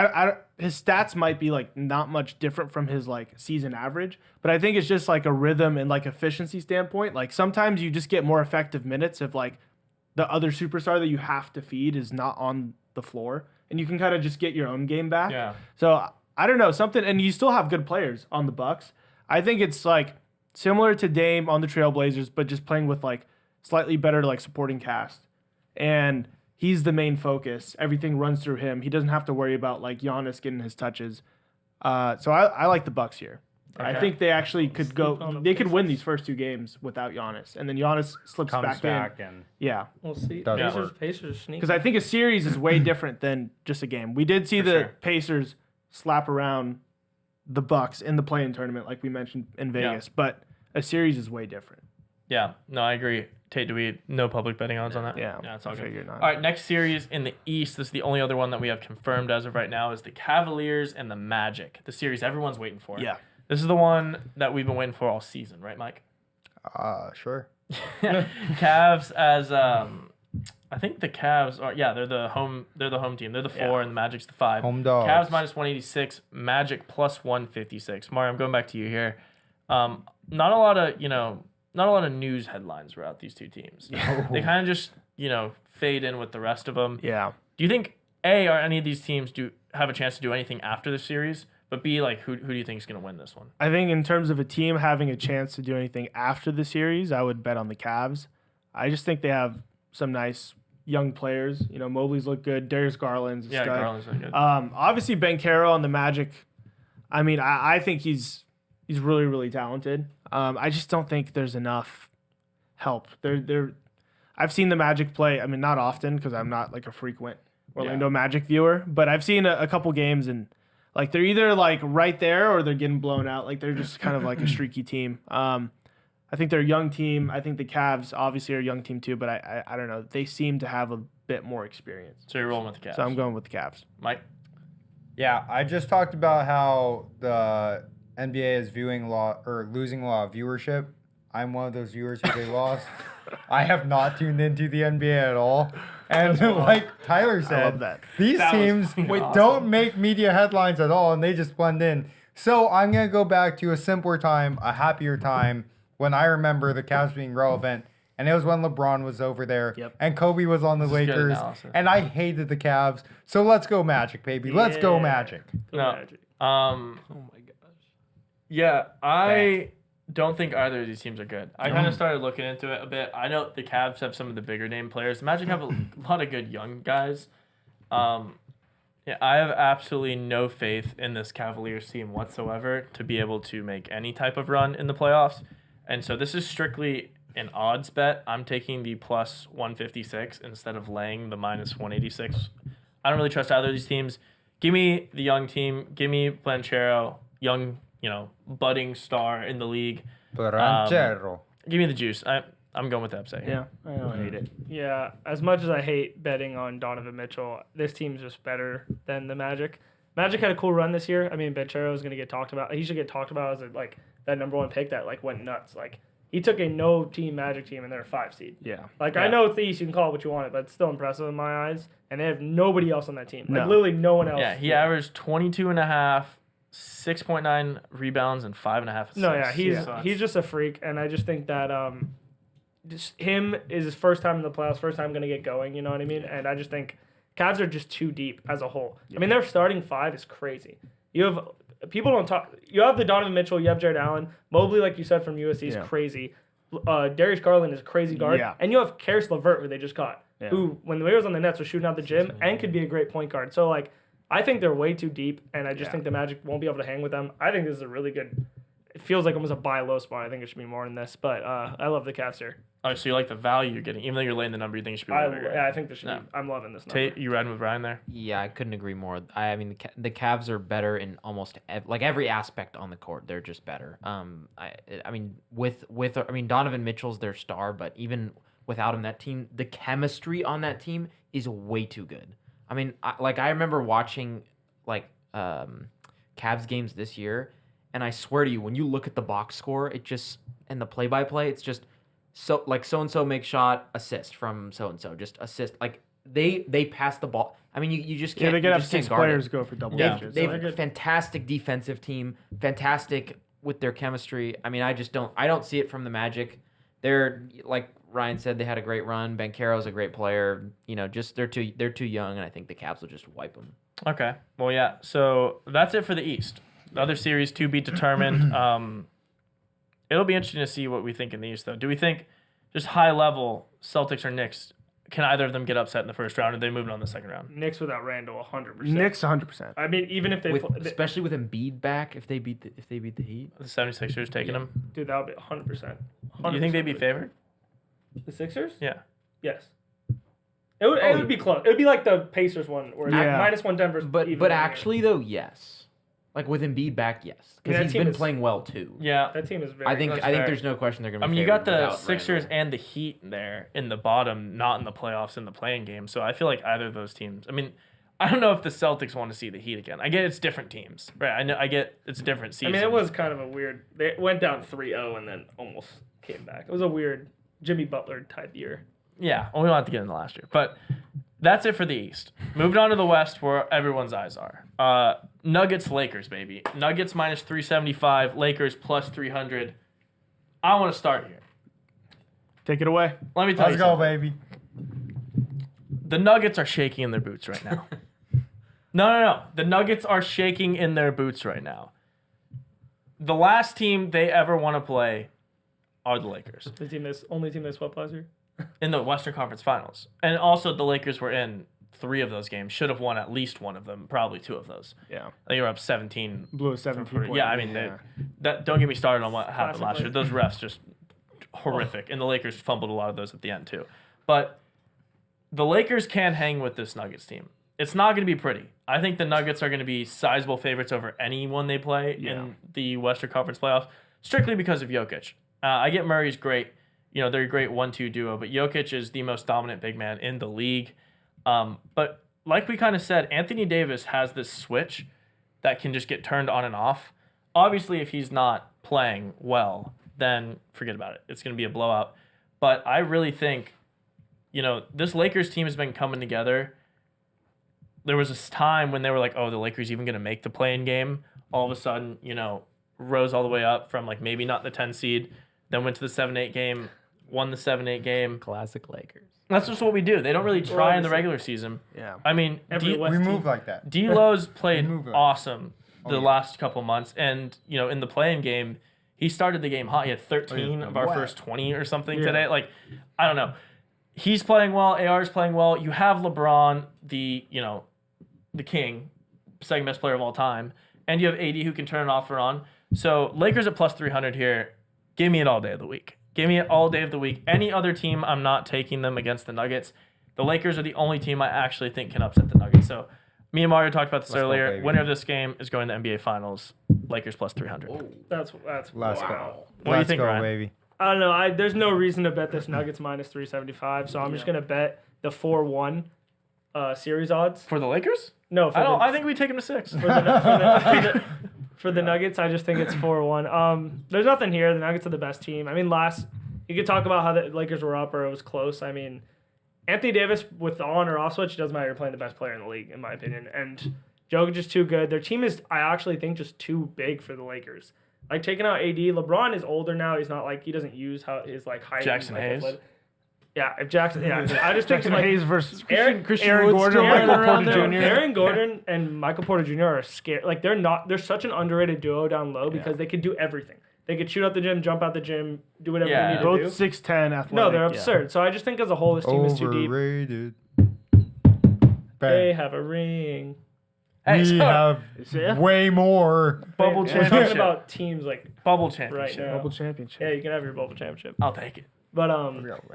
his stats might be like not much different from his like season average, but I think it's just like a rhythm and like efficiency standpoint. Like sometimes you just get more effective minutes if like the other superstar that you have to feed is not on the floor, and you can kind of just get your own game back.
Yeah.
So I don't know, something, and you still have good players on the Bucks. I think it's like similar to Dame on the Trailblazers, but just playing with like slightly better like supporting cast. And he's the main focus. Everything runs through him. He doesn't have to worry about like Giannis getting his touches. So I like the Bucks here. I
Okay.
think they actually could
on
go.
the
They could win
Pacers.
these first two games without Giannis, and then Giannis slips
Comes
back,
back
in.
and
Yeah,
We'll see.
Doesn't
Pacers,
work.
Pacers sneak.
because I think a series is way different than just a game. We did see
For
the
sure.
Pacers slap around the Bucks in the play-in tournament, like we mentioned in Vegas, but a series is way different.
Yeah, no, I agree. Tate, do we no public betting odds on that?
Yeah,
it's all
I
good.
figured not.
All right, next series in the East. This is the only other one that we have confirmed as of right now is the Cavaliers and the Magic. The series everyone's waiting for.
Yeah.
This is the one that we've been waiting for all season, right, Mike?
sure.
Cavs as I think the Cavs are they're the home team. They're the 4 and the Magic's the 5.
Home dogs.
Cavs minus 186, Magic plus 156. Mario, I'm going back to you here. Not a lot of news headlines throughout these two teams. They kind of just, fade in with the rest of them.
Yeah.
Do you think are any of these teams have a chance to do anything after the series? But B, like who do you think is going to win this one?
I think in terms of a team having a chance to do anything after the series, I would bet on the Cavs. I just think they have some nice young players. Mobley's look good. Darius Garland's a
Yeah,
stud.
Garland's really good.
Obviously Banchero on the Magic. I mean, I think he's really, really talented. I just don't think there's enough help. I've seen the Magic play. I mean, not often because I'm not like a frequent Orlando Magic viewer, but I've seen a couple games and like they're either like right there or they're getting blown out. Like they're just kind of like a streaky team. I think they're a young team. I think the Cavs obviously are a young team too, but I don't know. They seem to have a bit more experience.
So you're rolling with the Cavs.
So I'm going with the Cavs.
Mike?
Yeah, I just talked about how the NBA is losing a lot of viewership. I'm one of those viewers who they lost. I have not tuned into the NBA at all. And like Tyler said,
love that.
these
That was
teams
fucking awesome.
don't make media headlines at all, and they just blend in. So I'm going to go back to a simpler time, a happier time, when I remember the Cavs being relevant. And it was when LeBron was over there,
Yep.
and Kobe was on the
This is good
Lakers,
analysis.
and I hated the Cavs. So let's go Magic, baby. Let's go
Yeah.
Magic.
No.
Magic.
Oh my gosh.
Yeah, I don't think either of these teams are good. I kind of started looking into it a bit. I know the Cavs have some of the bigger name players. The Magic have a lot of good young guys. Yeah, I have absolutely no faith in this Cavaliers team whatsoever to be able to make any type of run in the playoffs. And so this is strictly an odds bet. I'm taking the plus 156 instead of laying the minus 186. I don't really trust either of these teams. Give me the young team. Give me Blanchero, young, budding star in the league.
Ranchero.
Give me the juice. I'm going with Epsay.
Yeah, I don't hate it.
Yeah, as much as I hate betting on Donovan Mitchell, this team's just better than the Magic. Magic had a cool run this year. I mean, Banchero is going to get talked about. He should get talked about as that number one pick that went nuts. He took a no-team Magic team and they're a 5 seed.
Yeah.
I know it's the East, you can call it what you want, but it's still impressive in my eyes. And they have nobody else on that team.
No.
Literally no one else.
Yeah, he averaged 22.5, 6.9 rebounds, and 5.5 assists.
No, yeah,
So
he's just a freak, and I just think that just him is his first time in the playoffs, first time going to get going. You know what I mean? And I just think Cavs are just too deep as a whole. I mean, their starting 5 is crazy. You have people don't talk. You have the Donovan Mitchell, you have Jared Allen, Mobley, like you said from USC is crazy. Darius Garland is a crazy guard, and you have Karis LeVert, who they just got, who when he was on the Nets was shooting out the gym and could be a great point guard. So I think they're way too deep, and I just
Yeah.
think the Magic won't be able to hang with them. I think this is a really good. It feels like almost a buy low spot. I think it should be more than this, but I love the Cavs here.
Oh, so you like the value you're getting, even though you're laying the number. You think it should be bigger.
I think this should
No.
be. I'm loving this number.
Tate, you riding with Ryan there?
Yeah, I couldn't agree more. I mean, the Cavs are better in almost like every aspect on the court. They're just better. I mean, with Donovan Mitchell's their star, but even without him, that team, the chemistry on that team is way too good. I mean, I remember watching Cavs games this year, and I swear to you, when you look at the box score, it just and the play-by-play, it's just so and so makes shot, assist from so and so, just assist. Like they pass the ball. I mean, you just can't.
Yeah, they
you
could have
just can't
6
guard
players
it.
go for double
Yeah.
digits.
They've
So-
a fantastic defensive team, fantastic with their chemistry. I mean, I don't see it from the Magic. They're like Ryan said, they had a great run. Banchero's a great player. You know, just they're too young, and I think the Cavs will just wipe them.
Okay. Well, yeah. So that's it for the East. The other series to be determined. It'll be interesting to see what we think in the East, though. Do we think, just high level, Celtics or Knicks, can either of them get upset in the first round, or are they moving on the second round?
Knicks without Randall, 100%.
Knicks 100%.
I mean, even if they,
Especially with Embiid back, if they beat the Heat.
The 76ers taking them.
dude, that would be 100%.
Do you think they'd be favored?
The Sixers?
Yeah.
Yes. It would be close. It would be like the Pacers one, where it's
Yeah.
-1 Denver's.
But
even money.
actually though, yes. Like with Embiid back, yes,
Yeah,
because
that
he's
team
been
is-
playing well too.
Yeah.
that team is very.
I think
That's
I think
fair.
there's no question they're gonna.
I
Be
mean, you got
favored
the
without
Sixers
Randle.
and the Heat there in the bottom, not in the playoffs, in the playing game. So I feel like either of those teams. I mean, I don't know if the Celtics want to see the Heat again. I get it's different teams, right? I know. I get it's a different
I
season.
mean, it was kind of a weird. They went down 3-0 and then almost came back. It was a weird Jimmy Butler type year.
Yeah, well, we don't have to get into last year, but that's it for the East. Moving on to the West, where everyone's eyes are. Nuggets, Lakers, baby. Nuggets -375, Lakers +300. I want to start here.
Take it away.
Let me tell
Let's
you
go,
something.
baby.
The Nuggets are shaking in their boots right now. No. The Nuggets are shaking in their boots right now. The last team they ever want to play are the Lakers
The only team they swept last year.
in the Western Conference Finals. And also the Lakers were in 3 of those games. Should have won at least one of them, probably 2 of those.
Yeah.
They were up 17.
Blew a 17 point.
Yeah, I mean, that don't get me started on what happened last year.
Classic
Those refs just horrific. And the Lakers fumbled a lot of those at the end too. But the Lakers can hang with this Nuggets team. It's not going to be pretty. I think the Nuggets are going to be sizable favorites over anyone they play in the Western Conference playoffs, strictly because of Jokic. I get Murray's great. You know, they're a great 1-2 duo, but Jokic is the most dominant big man in the league. But like we kind of said, Anthony Davis has this switch that can just get turned on and off. Obviously, if he's not playing well, then forget about it. It's going to be a blowout. But I really think, you know, this Lakers team has been coming together. There was this time when they were like, oh, the Lakers even going to make the play-in game. All of a sudden, you know, rose all the way up from like maybe not the 10 seed, then went to the 7-8 game, won the 7-8 game.
Classic Lakers.
That's just what we do. They don't really try in the regular season.
Yeah.
I mean,
Every West
We
team.
move like that.
D'Lo's played
move it.
awesome the
yeah.
last couple months, and you know, in the play-in game, he started the game hot. He had 13 of our
Wow.
first 20 or something
Yeah.
today. Like, I don't know. He's playing well. AR's playing well. You have LeBron, the king, second best player of all time, and you have AD who can turn it off or on. So Lakers at +300 here. Give me it all day of the week. Give me it all day of the week. Any other team, I'm not taking them against the Nuggets. The Lakers are the only team I actually think can upset the Nuggets. So me and Mario talked about this
Let's go,
earlier.
baby.
Winner of this game is going to the NBA Finals. Lakers +300.
That's
Let's
wow.
go.
What do you
Let's
think,
go,
Ryan?
baby.
I don't know. There's no reason to bet this Nuggets -375, so I'm just gonna bet the 4-1 series odds.
For the Lakers?
No, for
I think we take them to 6.
for the Nuggets, I just think it's 4-1. There's nothing here. The Nuggets are the best team. I mean, you could talk about how the Lakers were up or it was close. I mean, Anthony Davis with the on or off switch, it doesn't matter. You're playing the best player in the league, in my opinion. And Jokic is too good. Their team is, I actually think, just too big for the Lakers. Like, taking out AD, LeBron is older now. He's not like, he doesn't use his like height.
Jackson
and,
Hayes?
Yeah, if Jackson, I just think
Jackson
like
Hayes versus
Aaron
Aaron
Wood's
Gordon,
still
Michael
running around
Porter
there.
Jr.
Aaron Gordon and Michael Porter Jr. are scared. Like, they're such an underrated duo down low because they could do everything. They could shoot out the gym, jump out the gym, do whatever
Yeah.
they need to
Both
do.
6'10" athletic.
No, they're
yeah.
absurd. So I just think as a whole, this team is too deep.
Overrated.
They
Bang.
have a ring.
Hey,
we
so-
have
Yeah.
way more.
Bubble
We're talking
championship.
about teams like
Bubble
right
championship.
now.
Bubble championship.
Yeah, you can have your bubble championship.
I'll take it.
But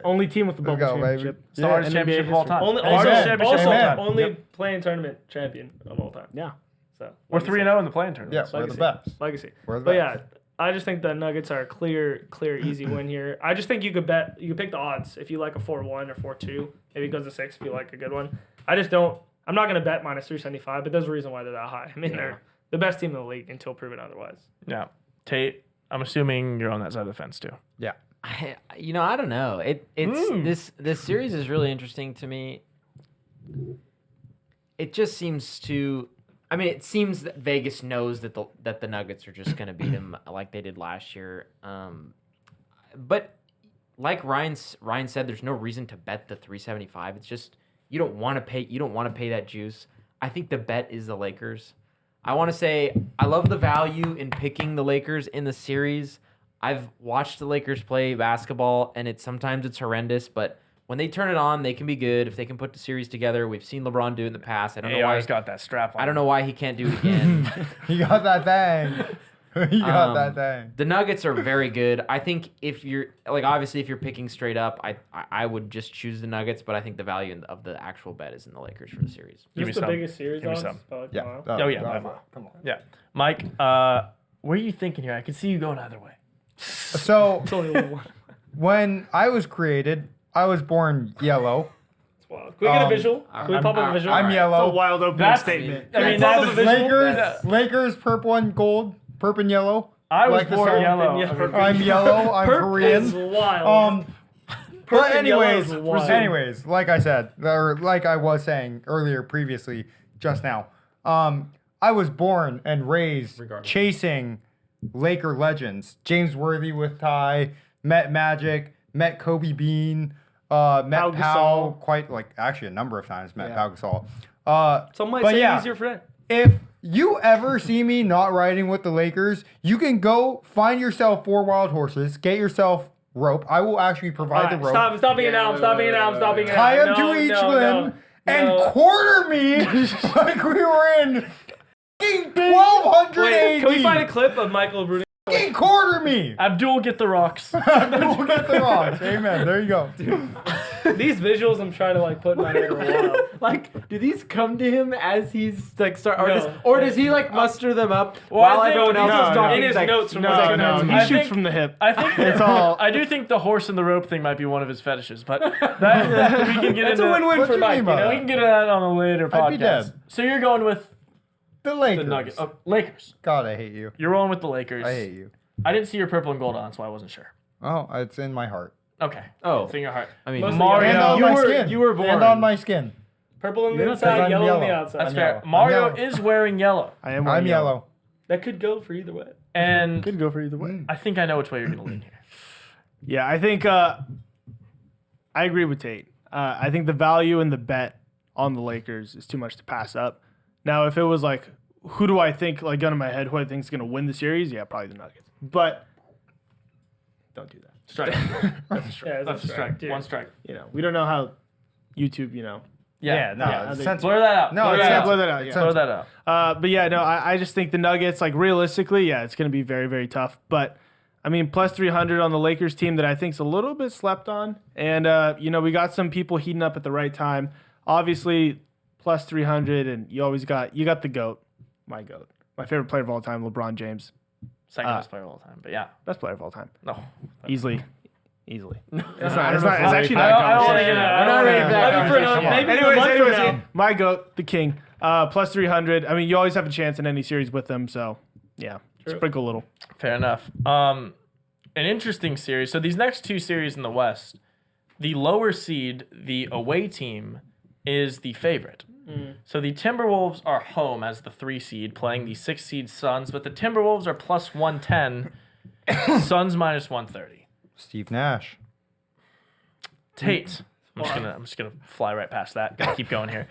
Only team with the
Let's
bubble
go, baby.
championship.
It's the hardest
NBA
championship of all
history.
time.
only
Hardest
also,
championship
also
of all time.
only
Yep.
playing tournament champion of all time.
Yeah.
So
We're
legacy.
3-0 in the playing tournament.
Yeah, we're the
Legacy.
best.
Legacy.
We're the
But
best.
yeah, I just think the Nuggets are a clear, easy win here. I just think you could pick the odds if you like a 4-1 or 4-2. Maybe it goes to 6 if you like a good one. I just don't. I'm not gonna bet minus 375, but there's a reason why they're that high. I mean, they're the best team in the league until proven otherwise.
Yeah. Tate, I'm assuming you're on that side of the fence too.
Yeah.
I don't know. This series is really interesting to me. It just seems to. I mean, it seems that Vegas knows that the Nuggets are just going to beat them like they did last year. But like Ryan said, there's no reason to bet the 375. It's just you don't want to pay. You don't want to pay that juice. I think the bet is the Lakers. I want to say I love the value in picking the Lakers in the series. I've watched the Lakers play basketball, and sometimes it's horrendous, but when they turn it on, they can be good. If they can put the series together, we've seen LeBron do it in the past. I don't know why
AR's got that strap on.
I don't know why he can't do it again.
He got that thing. He got that thing.
The Nuggets are very good. I think if you're obviously if you're picking straight up, I would just choose the Nuggets, but I think the value of the actual bet is in the Lakers for the series.
Give me
This is the
some.
biggest series
Give me
odds
some.
by like a
Yeah.
mile.
Oh, yeah, by a mile.
Come on.
Yeah. Mike, what are you thinking here? I can see you going either way.
So
It's only one.
when I was created, I was born yellow.
It's wild. Can we get a visual? Can we
I'm-
pop up a visual?
I'm
It's a
yellow.
wild opening
That's-
statement.
I mean,
Pop up
that's
a visual.
Lakers, Lakers, purple and gold, purple and yellow.
I was
Like the
born
song?
yellow.
Yeah, purple.
I'm yellow. I'm
Purple is
Korean.
wild.
But
and yellow
anyways,
is wild.
like I said, or like I was saying earlier, previously, just now, I was born and raised chasing Laker legends. James Worthy with Ty, met Magic, met Kobe Bean, met
Pau
Pau
Gasol.
quite actually a number of times. Met
Yeah.
Pau Gasol.
Some might
but
say
yeah.
he's your friend.
If you ever see me not riding with the Lakers, you can go find yourself 4 wild horses, get yourself rope. I will actually provide the rope.
Stop being an Stop being an Stop being an
Tie them to each limb and quarter me like we were in fucking 1200
Wait, can we
AD.
find a clip of Michael Bruning?
Fucking quarter me.
Abdul, get the rocks.
We'll get the rocks. Amen. There you go.
These visuals I'm trying to put in my head are wild.
Like, do these come to him as he's start,
No.
or does he muster them up
Well,
while
I think-
everyone else
No,
is talking?
in his
He's like,
notes from
No,
Like,
no, he
I
shoots
think-
from the hip.
I think
It's all.
I do think the horse and the rope thing might be one of his fetishes, but that, we can get
That's
into
a win-win
What
for
you
Mike.
mean
You
by
know?
We can get into that on a later podcast.
I'd be dead.
So you're going with
The
the
Lakers.
Nuggets. Oh, Lakers.
God, I hate you.
You're rolling with the Lakers.
I hate you.
I didn't see your purple and gold on, so I wasn't sure.
Oh, it's in my heart.
Okay.
Oh.
It's in your heart.
I mean,
Most of
Mario.
And on
You
my
were-
skin.
you were born.
And on my skin.
Purple on the
Because
inside,
I'm
yellow on the
yellow.
outside.
That's
I'm
fair.
yellow.
Mario
I'm yellow.
is wearing yellow,
I am.
I'm yellow.
That could go for either way.
and
Could go for either way.
I think I know which way you're going to lean here.
Yeah, I think I agree with Tate. I think the value in the bet on the Lakers is too much to pass up. Now, if it was who do I think, gun in my head, who I think is going to win the series? Yeah, probably the Nuggets. But don't do that.
Strike.
Yeah,
That's a strike.
Dude.
One strike.
We don't know how YouTube,
Yeah, no,
Yeah.
it's
they-
sensitive.
Blur that out.
No,
Blur
it's
that
sensitive.
out.
Blur that out,
It's
yeah.
Blur
sensitive.
that out.
But yeah, no, I just think the Nuggets, realistically, yeah, it's going to be very, very tough. But I mean, plus 300 on the Lakers team that I think is a little bit slept on. And, we got some people heating up at the right time. Obviously, plus 300, and you got the GOAT, my GOAT, my favorite player of all time, LeBron James.
Second best player of all time, but yeah.
Best player of all time.
No.
Easily. It's
I
actually
don't
not
want to get
conversation.
I don't wanna get that
Maybe for
conversation.
another- maybe
Anyways,
a month from now.
my GOAT, the king, plus 300. I mean, you always have a chance in any series with them. So, yeah, sprinkle a little.
Fair enough. An interesting series. So these next two series in the West, the lower seed, the away team, is the favorite. So the Timberwolves are home as the 3 seed, playing the 6 seed Suns, but the Timberwolves are plus 110, Suns minus 130.
Steve Nash.
Tate. I'm just gonna fly right past that. Gotta keep going here.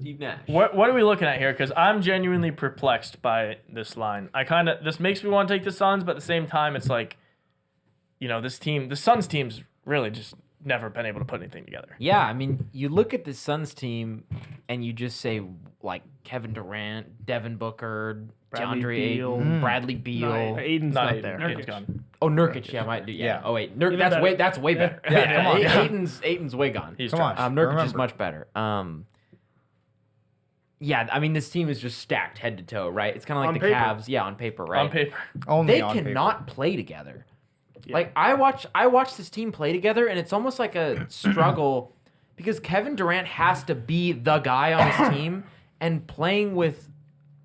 Steve Nash.
What are we looking at here? Because I'm genuinely perplexed by this line. This makes me want to take the Suns, but at the same time, it's this team, the Suns team's really just never been able to put anything together.
Yeah, I mean, you look at the Suns team and you just say, like Kevin Durant, Devin Booker,
Bradley
DeAndre
Beal.
Ayton, Bradley Beal.
Aiden's
Not
not
Aiden.
there.
Aiden's gone.
Oh, Nurkic, yeah, might do. Yeah.
Yeah.
Oh wait,
Even
that's
better.
way better.
Yeah, come on.
Aiden's way gone.
He's
Come on.
trash.
Nurkic is
Remember.
much better. Yeah, I mean this team is just stacked head to toe, right? It's kind of like
On
the
paper.
Cavs, yeah, on paper, right?
On paper.
Only
They
on
cannot
paper.
play together. Like I watch this team play together, and it's almost like a struggle because Kevin Durant has to be the guy on his team, and playing with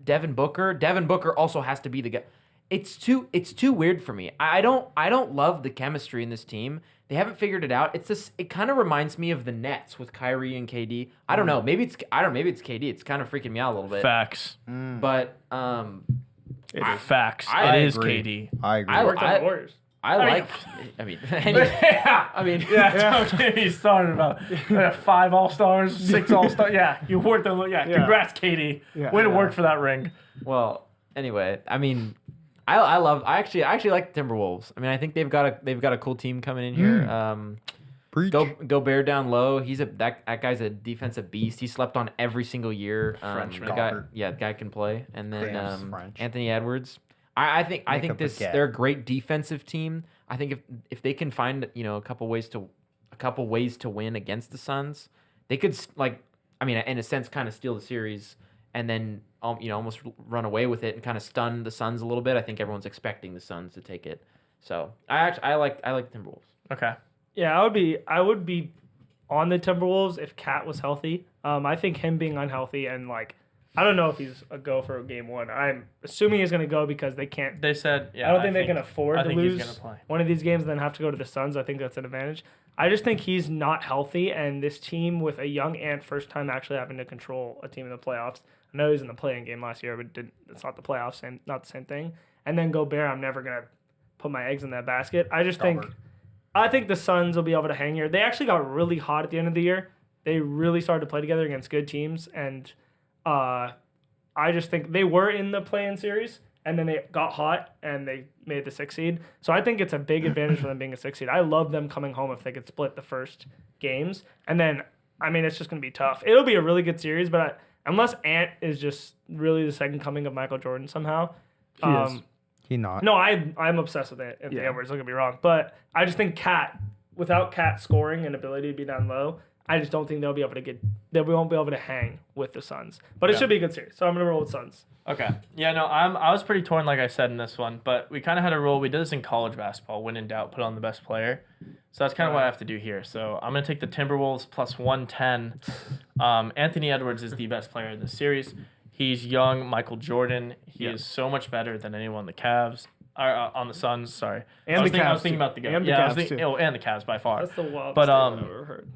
Devin Booker also has to be the guy. It's too weird for me. I don't love the chemistry in this team. They haven't figured it out. It kind of reminds me of the Nets with Kyrie and KD. I don't know. Maybe it's KD. It's kind of freaking me out a little bit.
Facts.
But
Facts.
I
It is
agree.
KD.
I agree.
I-
Worked on the Warriors.
I like. I mean, I mean,
Yeah, he's talking about 5 All-Stars, 6 All-Stars. Yeah, you worked on. Yeah,
Yeah.
congrats, KD.
Yeah.
Way to
Yeah.
work for that ring.
Well, anyway, I mean, I actually like the Timberwolves. I mean, I think they've got a cool team coming in here.
Preach.
Go Bear down low. That guy's a defensive beast. He slept on every single year.
Frenchman.
The guy can play. And then
Grams, French.
Anthony Edwards. I think
Make up a
this
get.
they're a great defensive team. I think if they can find a couple ways to win against the Suns, they could in a sense kind of steal the series and then almost run away with it and kind of stun the Suns a little bit. I think everyone's expecting the Suns to take it. So I like Timberwolves.
Okay.
Yeah, I would be on the Timberwolves if Cat was healthy. I think him being unhealthy and I don't know if he's a go for game 1. I'm assuming he's going to go because they can't.
They said, yeah.
I don't think they can afford
I
to
think he's
lose
gonna play.
one of these games and then have to go to the Suns. I think that's an advantage. I just think he's not healthy, and this team with a young Ant, first time actually having to control a team in the playoffs. I know he was in the play-in game last year, but it's not the playoffs, not the same thing. And then Gobert, I'm never gonna put my eggs in that basket. I think the Suns will be able to hang here. They actually got really hot at the end of the year. They really started to play together against good teams, and I just think they were in the play-in series, and then they got hot, and they made the 6th seed. So I think it's a big advantage for them being a 6th seed. I love them coming home if they could split the first games. And then, I mean, it's just going to be tough. It'll be a really good series, but unless Ant is just really the second coming of Michael Jordan somehow.
He is.
He not.
No, I'm obsessed with Anthony Edwards, don't get me wrong. But I just think without Cat scoring and ability to be down low, I just don't think they won't be able to hang with the Suns. But it should be a good series. So I'm gonna roll with Suns.
Okay. Yeah, no, I was pretty torn, like I said, in this one, but we kind of had a rule. We did this in college basketball. When in doubt, put on the best player. So that's kind of what I have to do here. So I'm going to take the Timberwolves plus 110. Anthony Edwards is the best player in this series. He's young, Michael Jordan. He is so much better than anyone on the Cavs. On the Suns, sorry.
And
I was
the
thinking, I
Cavs,
was thinking
too.
about the Cavs.
And the
I was
Cavs,
thinking,
too.
and the Cavs by far.
That's the wildest
But,
statement I've ever heard.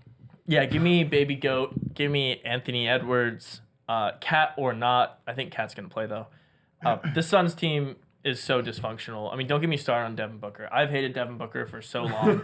Yeah, give me Baby Goat. Give me Anthony Edwards. Cat or not. I think Cat's going to play, though. The Suns team is so dysfunctional. I mean, don't get me started on Devin Booker. I've hated Devin Booker for so long.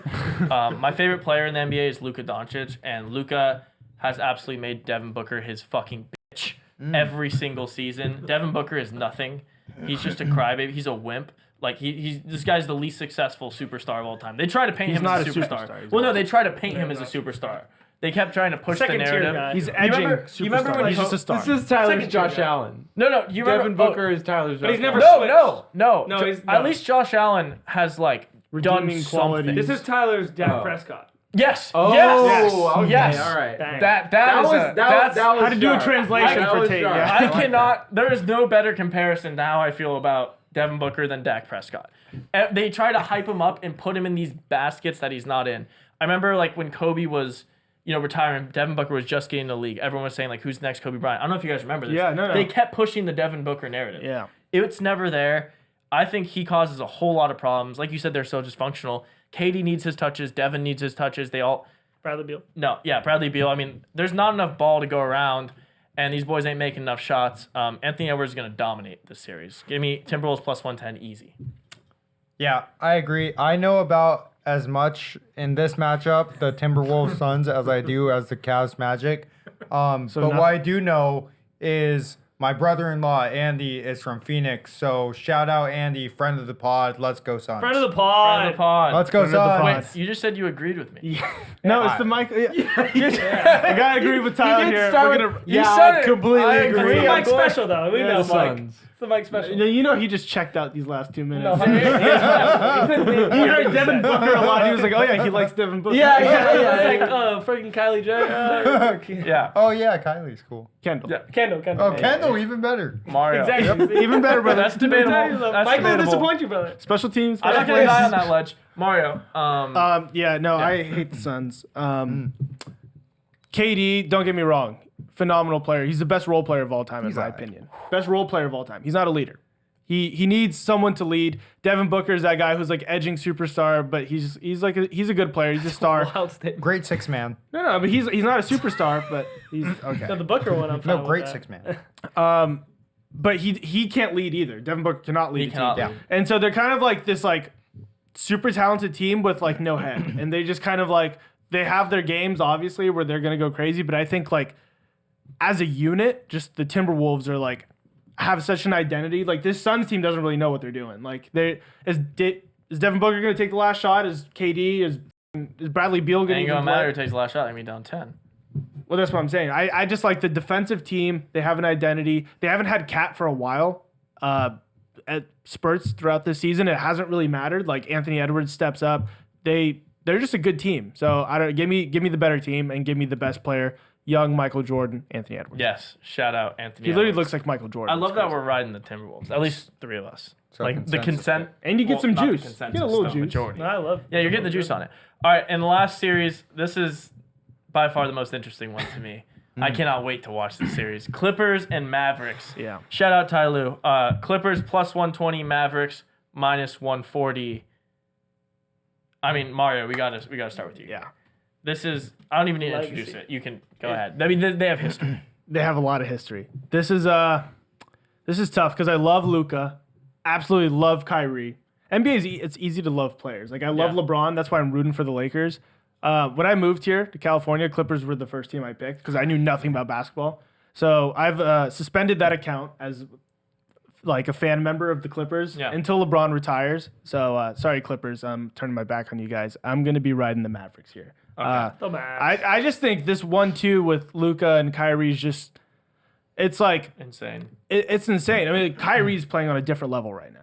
My favorite player in the NBA is Luka Doncic, and Luka has absolutely made Devin Booker his fucking bitch every single season. Devin Booker is nothing. He's just a crybaby. He's a wimp. Like this guy's the least successful superstar of all time. They try to paint him as a superstar. Well, no, they try to paint him as a superstar. They kept trying to push the
Second-tier
narrative.
guy.
He's
You
edging
remember
superstar.
when
He's just a star.
This is Tyler's
Second
Josh
tier guy.
Allen.
No, you remember
Devin Booker is Tyler's Josh
he's never
Allen.
No.
No, he's
At
not.
least Josh Allen has done
Redeeming quality.
something.
This is Tyler's Dak
Oh.
Prescott.
Yes.
Oh,
yes.
okay,
Yes.
all right.
Dang.
That was
How to do a translation
That
for
was
Tate.
sharp.
Yeah.
I cannot. There is no better comparison to how I feel about Devin Booker than Dak Prescott. They try to hype him up and put him in these baskets that he's not in. I remember when Kobe was, retiring, Devin Booker was just getting in the league. Everyone was saying who's the next Kobe Bryant? I don't know if you guys remember this.
Yeah, no.
They kept pushing the Devin Booker narrative.
Yeah.
It's never there. I think he causes a whole lot of problems. Like you said, they're so dysfunctional. KD needs his touches. Devin needs his touches.
Bradley Beal.
No, yeah, Bradley Beal. I mean, there's not enough ball to go around, and these boys ain't making enough shots. Anthony Edwards is going to dominate this series. Give me Timberwolves plus 110 easy.
Yeah, I agree. I know about as much in this matchup, the Timberwolves Suns, as I do as the Cavs Magic. But what I do know is My brother-in-law Andy is from Phoenix, so shout out Andy, friend of the pod. Let's go Suns.
Friend of the pod.
Friend of the pod.
Let's go
Friend of the
Suns.
pod.
Wait, you just said you agreed with me.
Yeah. No, it's the mic. Yeah. I gotta agree with Tyler here.
start
We're
with-
gonna.
You
Yeah,
said
I
it.
completely
I
agree.
It's the
agree.
Mike special, though. We know,
the
Mike.
Suns.
It's the Mike special.
You know he just checked out these last 2 minutes.
No,
He heard Devin Booker a lot. He was like, "Oh yeah, he likes Devin Booker."
Yeah. It's like, oh, freaking Kylie J.
Yeah.
Oh yeah, Kylie's cool.
Kendall.
Yeah.
Kendall.
Oh, Kendall, even better.
Mario.
Exactly.
Even better, brother.
That's debatable. That's
Mike will
debatable.
disappoint you, brother.
Special teams.
I'm not
special
gonna die
plays.
on that ledge. Mario.
Yeah, no, I hate the Suns. KD, don't get me wrong, phenomenal player. He's the best role player of all time, in my
alright.
opinion. Best role player of all time. He's not a leader. He needs someone to lead. Devin Booker is that guy who's like edging superstar, but he's a good player. He's a star.
Wild statement.
Great 6-man.
No, but he's not a superstar, but he's okay.
No, the Booker one, I'm fine
No,
with
great
that.
6-man.
But he can't lead either. Devin Booker cannot lead
He
a team.
cannot
Yeah.
lead.
And so they're kind of like this like super talented team with like no head. And they just kind of like they have their games obviously where they're gonna go crazy. But I think like as a unit, just the Timberwolves are like have such an identity. Like this Suns team doesn't really know what they're doing. Like is Devin Booker gonna take the last shot? Is KD? Is Bradley Beal gonna
Ain't
even
gonna
play?
matter. It takes the last shot. They're gonna be down 10.
Well, that's what I'm saying. I just like the defensive team. They have an identity. They haven't had Cat for a while. At spurts throughout this season, it hasn't really mattered. Like Anthony Edwards steps up. They're just a good team. So I don't give me the better team and give me the best player. Young Michael Jordan, Anthony Edwards.
Yes. Shout out Anthony.
He literally
Edwards.
looks like Michael Jordan.
I love
It's
that
crazy.
we're riding the Timberwolves. At least 3 of us.
So
like the
consensus.
consent.
And you get some
not the
juice. You
consensus,
get a little
the
juice.
Majority.
No, I love.
Yeah, you're getting the juice on it. All right, in the last series, this is by far the most interesting one to me. I cannot wait to watch this series. Clippers and Mavericks.
Yeah.
Shout out Ty Lue. Clippers plus 120, Mavericks minus 140. I mean, Mario, we gotta start with you.
Yeah.
This is I don't even need to
Legacy.
introduce it. You can go ahead. I mean, they have history.
They have a lot of history. This is tough because I love Luka, absolutely love Kyrie. NBA is it's easy to love players. Like I love
Yeah.
LeBron. That's why I'm rooting for the Lakers. When I moved here to California, Clippers were the first team I picked because I knew nothing about basketball. So I've suspended that account as like a fan member of the Clippers until LeBron retires. So sorry, Clippers. I'm turning my back on you guys. I'm gonna be riding the Mavericks here.
The Mavs.
I just think this 1-2 with Luka and Kyrie is just it's like
Insane.
it's insane. I mean, Kyrie's playing on a different level right now.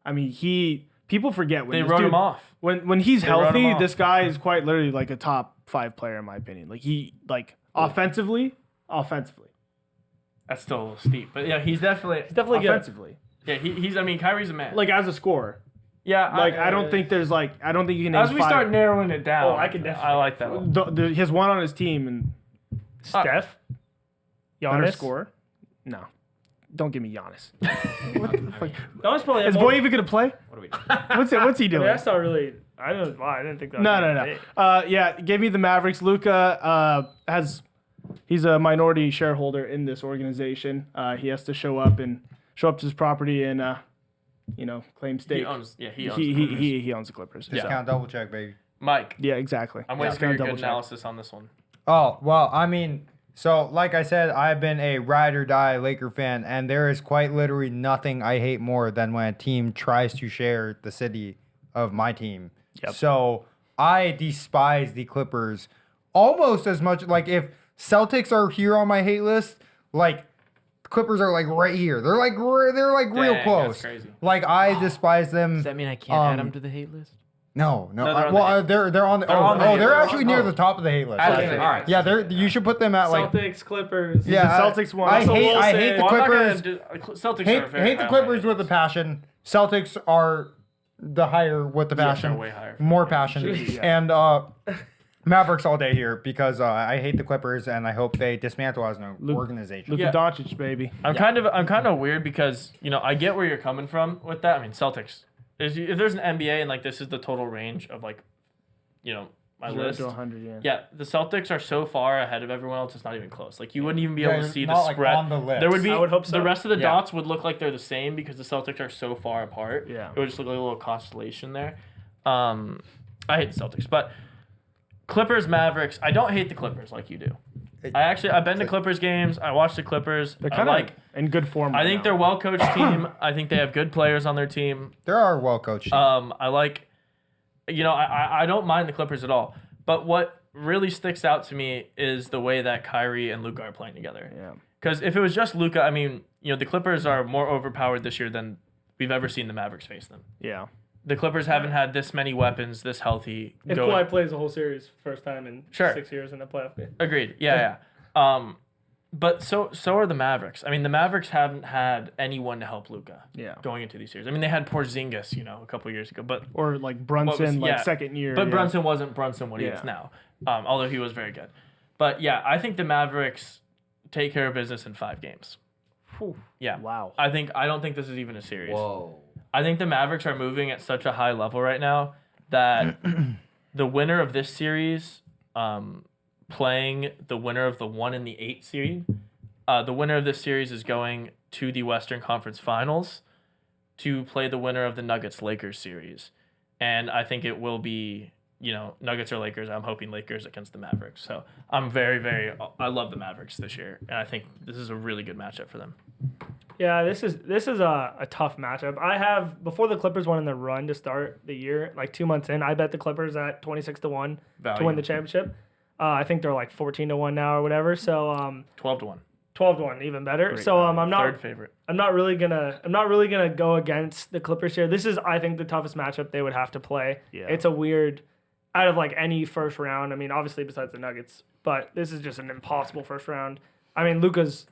I mean, people forget when
They
this
wrote
dude-
him off.
When he's
They wrote him
healthy.
off.
This guy is quite literally like a top 5 player in my opinion. Like he offensively.
That's still a little steep, but yeah, he's definitely
Definitely good.
Offensively,
yeah. He's I mean, Kyrie's a man.
like as a scorer,
yeah,
I don't think there's like I don't think you can.
as
name
we
five-
start narrowing it down.
Oh, I can definitely-
I like that one.
he has one on his team and
Steph.
better
Giannis.
scorer. No, don't give me Giannis.
Giannis probably had
Is
more-
Boy even gonna play?
What are we doing?
What's he
I mean,
doing?
that's not really. I don't. Wow, I didn't think that.
No. Yeah, give me the Mavericks. Luka he's a minority shareholder in this organization. He has to show up to his property and claim stake.
He owns the Clippers.
He owns the Clippers.
Discount double check, baby.
Mike,
Yeah, exactly.
I'm waiting
Just
for your
gonna
good
double check.
analysis on this one.
Oh, well, I mean, so like I said, I've been a ride or die Laker fan, and there is quite literally nothing I hate more than when a team tries to share the city of my team.
Yep.
So I despise the Clippers almost as much. Like if Celtics are here on my hate list, like Clippers are like right here. They're like real
Dang,
close.
that's crazy.
Like I despise them.
Does that mean I can't add them to the hate list?
No.
No, they're on the hate
They're on the.
They're on the hate
they're
list.
actually near the top of the hate list.
Okay,
actually.
all right.
Yeah, they're. You should put them at like.
Celtics, Clippers.
Yeah,
The Celtics won.
I
Russell
hate the
Well, I'm not
Clippers.
gonna Celtics
Hate,
are very
hate the
high
Clippers
on my
with a
list.
passion. Celtics are the higher with the
Yes,
passion.
they're way higher.
More passion. And Mavericks all day here because I hate the Clippers and I hope they dismantle as an organization.
Luka
Yeah.
Doncic, baby.
I'm kind of weird because I get where you're coming from with that. I mean, Celtics. If there's an NBA and like this is the total range of like, my
0
list.
to 100, yeah.
Yeah, the Celtics are so far ahead of everyone else. It's not even close. Like you wouldn't even be
Yeah,
able to
you're
see
not,
the
like,
spread.
on the list.
There would be.
I would hope so.
The rest of the
Yeah.
dots would look like they're the same because the Celtics are so far apart.
Yeah.
It would just look like a little constellation there. I hate the Celtics, but Clippers, Mavericks. I don't hate the Clippers like you do. I've been to Clippers games. I watched the Clippers.
They're
I
kind
like.
of in good form.
I
right
think
now.
they're a well-coached team. I think they have good players on their team.
There are well coached.
I like, I don't mind the Clippers at all. But what really sticks out to me is the way that Kyrie and Luka are playing together.
Yeah.
Because if it was just Luka, I mean, the Clippers are more overpowered this year than we've ever seen the Mavericks face them.
Yeah.
The Clippers haven't had this many weapons, this healthy.
If Kawhi plays the whole series, first time in
Sure.
6 years in a playoff game.
Agreed. Yeah. But so are the Mavericks. I mean, the Mavericks haven't had anyone to help Luka.
Yeah.
Going into these series. I mean, they had Porzingis, a couple years ago, but
Or like Brunson, second year.
But
yeah.
Brunson wasn't Brunson what he is now, although he was very good. But yeah, I think the Mavericks take care of business in 5 games.
Whew.
Yeah.
Wow.
I don't think this is even a series.
Whoa.
I think the Mavericks are moving at such a high level right now that the winner of this series, playing the winner of the 1 and the 8 series, the winner of this series is going to the Western Conference Finals to play the winner of the Nuggets-Lakers series. And I think it will be, Nuggets or Lakers. I'm hoping Lakers against the Mavericks. So I'm I love the Mavericks this year. And I think this is a really good matchup for them.
Yeah, this is a tough matchup. I have, before the Clippers went on their run to start the year, like 2 months in, I bet the Clippers at 26-1 to win the championship. I think they're like 14-1 now or whatever. So
12-1.
12-1, even better.
Great
so
value.
I'm not
Third favorite.
I'm not really gonna go against the Clippers here. This is, I think, the toughest matchup they would have to play.
Yeah.
It's a weird, out of like any first round. I mean, obviously besides the Nuggets, but this is just an impossible first round. I mean, Luka's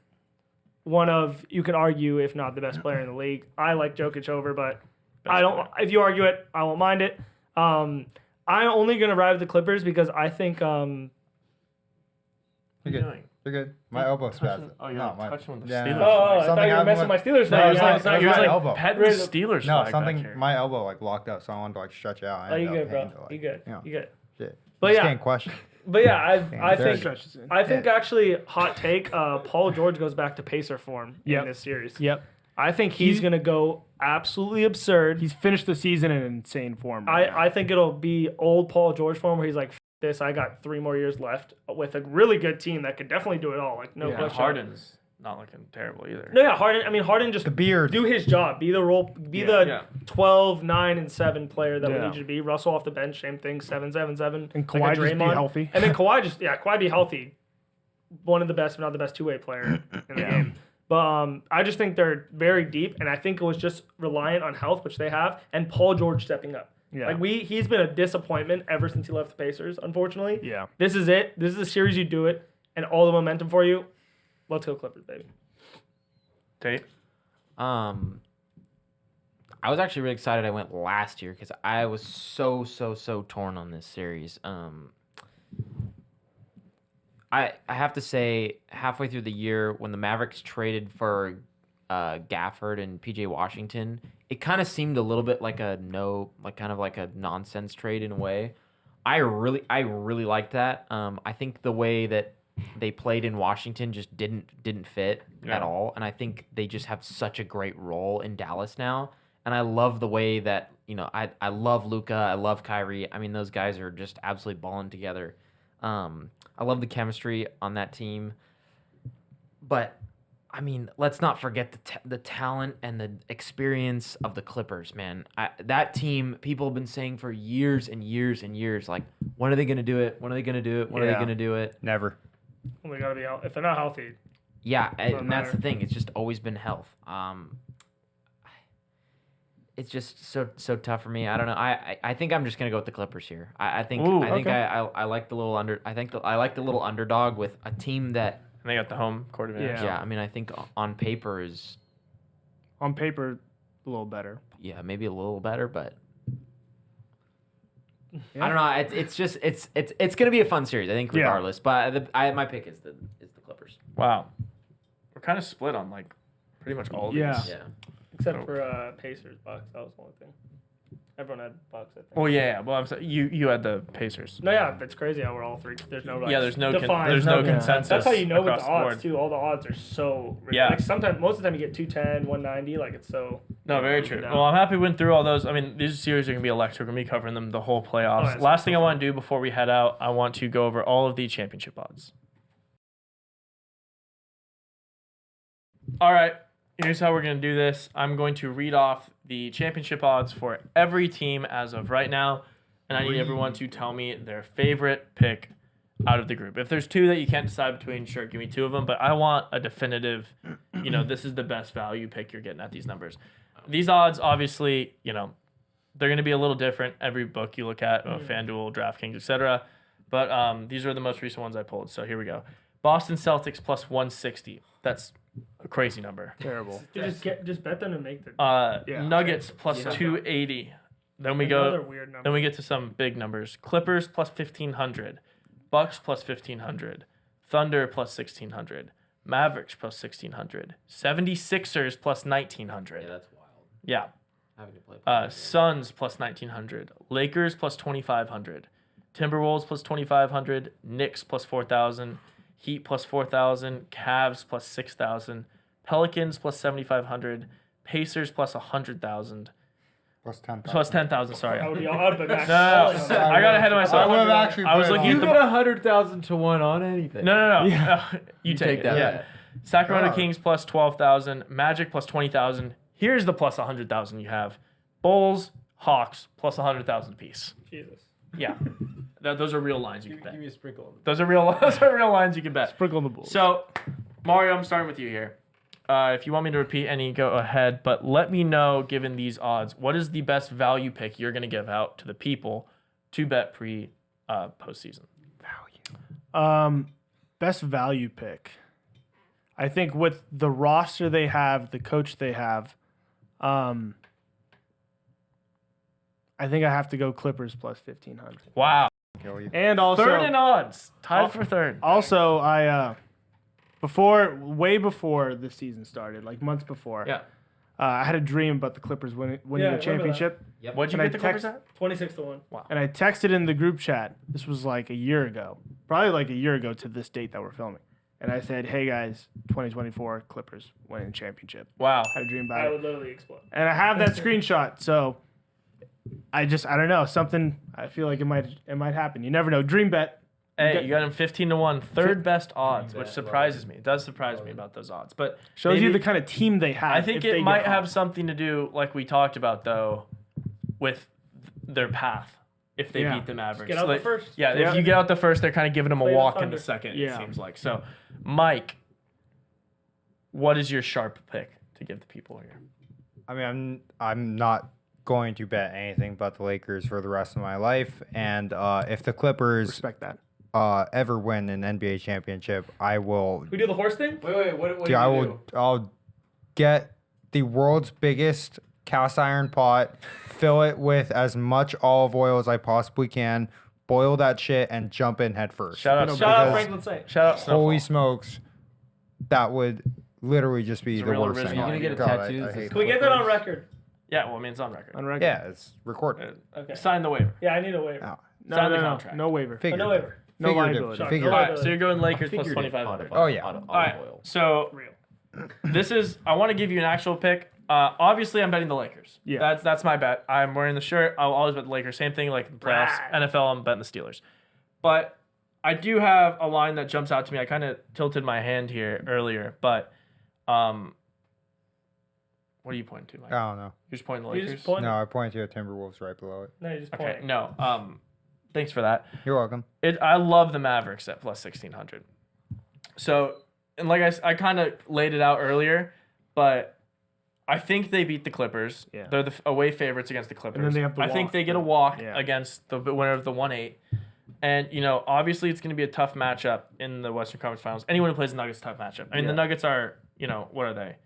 one of, you can argue, if not the best player in the league. I like Jokic over, but I don't. If you argue it, I won't mind it. I'm only gonna ride with the Clippers because I think.
You're good. You're good. My elbow spazzed.
Oh, you're
No,
touching with the
yeah,
Steelers.
no.
Oh, I thought
Something
you were
happened
messing
with-
with my Steelers.
No,
flag.
it's
You're
not-
like,
it's not
you're
my
like,
elbow.
Pet
Really?
with Steelers
No,
flag
something.
back here.
My elbow like locked up, so I wanted to like stretch it out.
Oh, you
ended up
good, bro.
having to, like,
You good.
you know,
You good.
shit.
But
Just
yeah.
can't question.
But yeah, I
very
think
Stretches in.
I think actually, hot take, Paul George goes back to Pacer form
Yep.
in this series.
Yep.
I think he's going to go absolutely absurd.
He's finished the season in insane form.
I think it'll be old Paul George form where he's like, F this, I got 3 more years left with a really good team that could definitely do it all. Like, no
Yeah,
question.
Harden's not looking terrible either.
No, yeah, Harden just
The beard.
do his job. Be the 12, 9, and 7 player that we
Yeah.
need you to be. Russell off the bench, same thing, 7, 7, 7.
And
like
Kawhi
a
just be
Draymond.
healthy.
And then Kawhi be healthy. One of the best, if not the best, 2-way player in the game. But I just think they're very deep, and I think it was just reliant on health, which they have, and Paul George stepping up.
Yeah.
Like he's been a disappointment ever since he left the Pacers, unfortunately.
Yeah.
This is it. This is the series you do it, and all the momentum for you. Let's go Clippers, baby.
Tate?
I was actually really excited I went last year because I was so torn on this series. I have to say, halfway through the year, when the Mavericks traded for Gafford and PJ Washington, it kind of seemed a little bit like kind of like a nonsense trade in a way. I really liked that. I think the way that they played in Washington just didn't fit at all, and I think they just have such a great role in Dallas now. And I love the way that I love Luka, I love Kyrie. I mean, those guys are just absolutely balling together. I love the chemistry on that team, but I mean, let's not forget the talent and the experience of the Clippers, man. That team, people have been saying for years and years and years, like, when are they going to do it? When are they going to do it? When are they going to do it?
Never.
Well, they gotta be if they're not healthy.
Yeah, and that's
matter.
the thing. It's just always been health. It's just so tough for me. I don't know. I think I'm just gonna go with the Clippers here. I think I like the little I like the little underdog with a team that.
And they got the home court advantage.
Yeah, I mean, I think on paper is.
On paper, a little better.
Yeah, maybe a little better, but.
Yeah.
I don't know. It's gonna be a fun series. I think regardless. But my pick is the Clippers.
Wow. We're kind of split on like pretty much all of
Yeah.
these.
Yeah.
Except for Pacers, Bucks. That was the only thing. Everyone had Bucks, I think.
Well, yeah. Well, I'm sorry. You had the Pacers.
No, yeah, it's crazy how we're all 3. There's no
There's no
defined.
consensus.
That's how you know with
across
the
the
odds
board.
too. All the odds are so
Yeah.
Like sometimes, most of the time, you get 210, 190. Like it's so.
No, very true.
down.
Well, I'm happy we went through all those. I mean, these series are going to be electric. We're going to be covering them the whole playoffs.
Oh, yeah,
Last thing I want to do before we head out, I want to go over all of the championship odds. All right. Here's how we're going to do this. I'm going to read off the championship odds for every team as of right now, and I need everyone to tell me their favorite pick out of the group. If there's two that you can't decide between, sure, give me two of them, but I want a definitive, this is the best value pick you're getting at these numbers. These odds, obviously, they're going to be a little different every book you look at, FanDuel, DraftKings, etc. But these are the most recent ones I pulled. So here we go. Boston Celtics plus 160. That's a crazy number.
Terrible.
Just bet them to make the.
Nuggets plus 280. Then we
Another
go.
weird number.
Then we get to some big numbers. Clippers plus 1500. Bucks plus 1500. Thunder plus 1600. Mavericks plus 1600. 76ers plus 1900.
Yeah, that's wild.
Yeah.
Having to play.
Suns plus 1900. Lakers plus 2500. Timberwolves plus 2500. Knicks plus 4000. Heat plus 4,000, Cavs plus 6,000, Pelicans plus 7,500, Pacers plus 100,000,
Plus 10,000.
plus 10,000. Sorry.
I would be I would have been
No, I got ahead of myself.
I would have actually.
I was
put it
looking
on.
You
at
get 100,000 to 1 on anything.
No.
Yeah.
You take
that.
it. Yeah. Sacramento
God.
Kings plus 12,000, Magic plus 20,000. Here's the plus 100,000 you have. Bulls, Hawks plus 100,000 apiece.
Jesus.
Yeah. Those are real lines you can bet.
me a sprinkle.
Those are real lines you can bet.
Sprinkle the Bulls.
So, Mario, I'm starting with you here. If you want me to repeat any, go ahead. But let me know, given these odds, what is the best value pick you're going to give out to the people to bet postseason?
Best value pick. I think with the roster they have, the coach they have, I think I have to go Clippers plus 1,500.
Wow.
Kill you.
And also,
Third in odds. Tied for third.
also I way before the season started, like months before,
Yeah.
I had a dream about the Clippers winning
Yeah, I
the
remember
championship.
Yep.
What'd you
Can
get
I
the Clippers
text-
at?
26-1.
And I texted in the group chat. This was like a year ago, probably like a year ago to this date that we're filming. And I said, "Hey guys, 2024 Clippers winning the championship."
Wow.
Had a dream about
I
it,
would literally explode.
and I have that screenshot. So I don't know, something. I feel like it might happen. You never know. Dream bet.
Hey, you got him 15-1, third best odds,
bet,
which
love
surprises me. It does surprise me about those odds, but
Shows you
maybe-
the kind of team they have.
I think
if they
it
get
might have
hot.
something to do, like we talked about, though, with their path. If they
Yeah.
beat the Mavericks,
Get out the first.
Yeah,
Yeah.
if you get out the first, they're kind of giving them a
Play the
walk in
Thunder.
the second.
Yeah.
It seems like so. Mike, what is your sharp pick to give the people here?
I mean, I'm not going to bet anything but the Lakers for the rest of my life. And if the Clippers
Respect that.
ever win an NBA championship, I will.
We do the horse thing?
Wait, what
Dude,
do
I
you
will.
do?
I'll get the world's biggest cast iron pot, fill it with as much olive oil as I possibly can, boil that shit, and jump in head first.
Shout out,
Shout
Snowfall.
out
because-
Franklin Saint.
Shout out, Snowfall.
Holy smokes, that would literally just be
It's a
the
real
worst
original.
thing.
You're
gonna get a
God,
tattoo
I
that
hate
says
Can we get that on record?
Yeah, well, I mean, it's on record.
On record.
Yeah, it's recorded.
Okay.
Sign the waiver.
Yeah, I need a waiver.
Oh,
No,
Sign the
no, no,
contract.
no waiver.
Oh,
figurative.
no waiver.
No
Figurative.
liability.
Sorry,
Figurative.
no
All right, so you're going Lakers plus
Figured it
2,500.
Oh, yeah.
On
All right,
oil.
so
Real.
this is. I want to give you an actual pick. Obviously, I'm betting the Lakers.
Yeah.
That's my bet. I'm wearing the shirt. I'll always bet the Lakers. Same thing like in the playoffs.
Right.
NFL, I'm betting the Steelers. But I do have a line that jumps out to me. I kind of tilted my hand here earlier, but what are you pointing to, Mike?
I don't know.
You're just pointing the
You
Lakers.
just point.
No, I pointed to a Timberwolves right below it.
No, you're just
Okay,
pointing.
no. Thanks for that.
You're welcome.
I love the Mavericks at plus 1,600. So, and like I kind of laid it out earlier, but I think they beat the Clippers.
Yeah.
They're the away favorites against the Clippers.
they have the
I think
walk.
they get a walk
Yeah.
against the winner of the 1-8. And, obviously it's going to be a tough matchup in the Western Conference Finals. Anyone who plays the Nuggets, tough matchup. I mean, the
Yeah.
Nuggets are, what are they?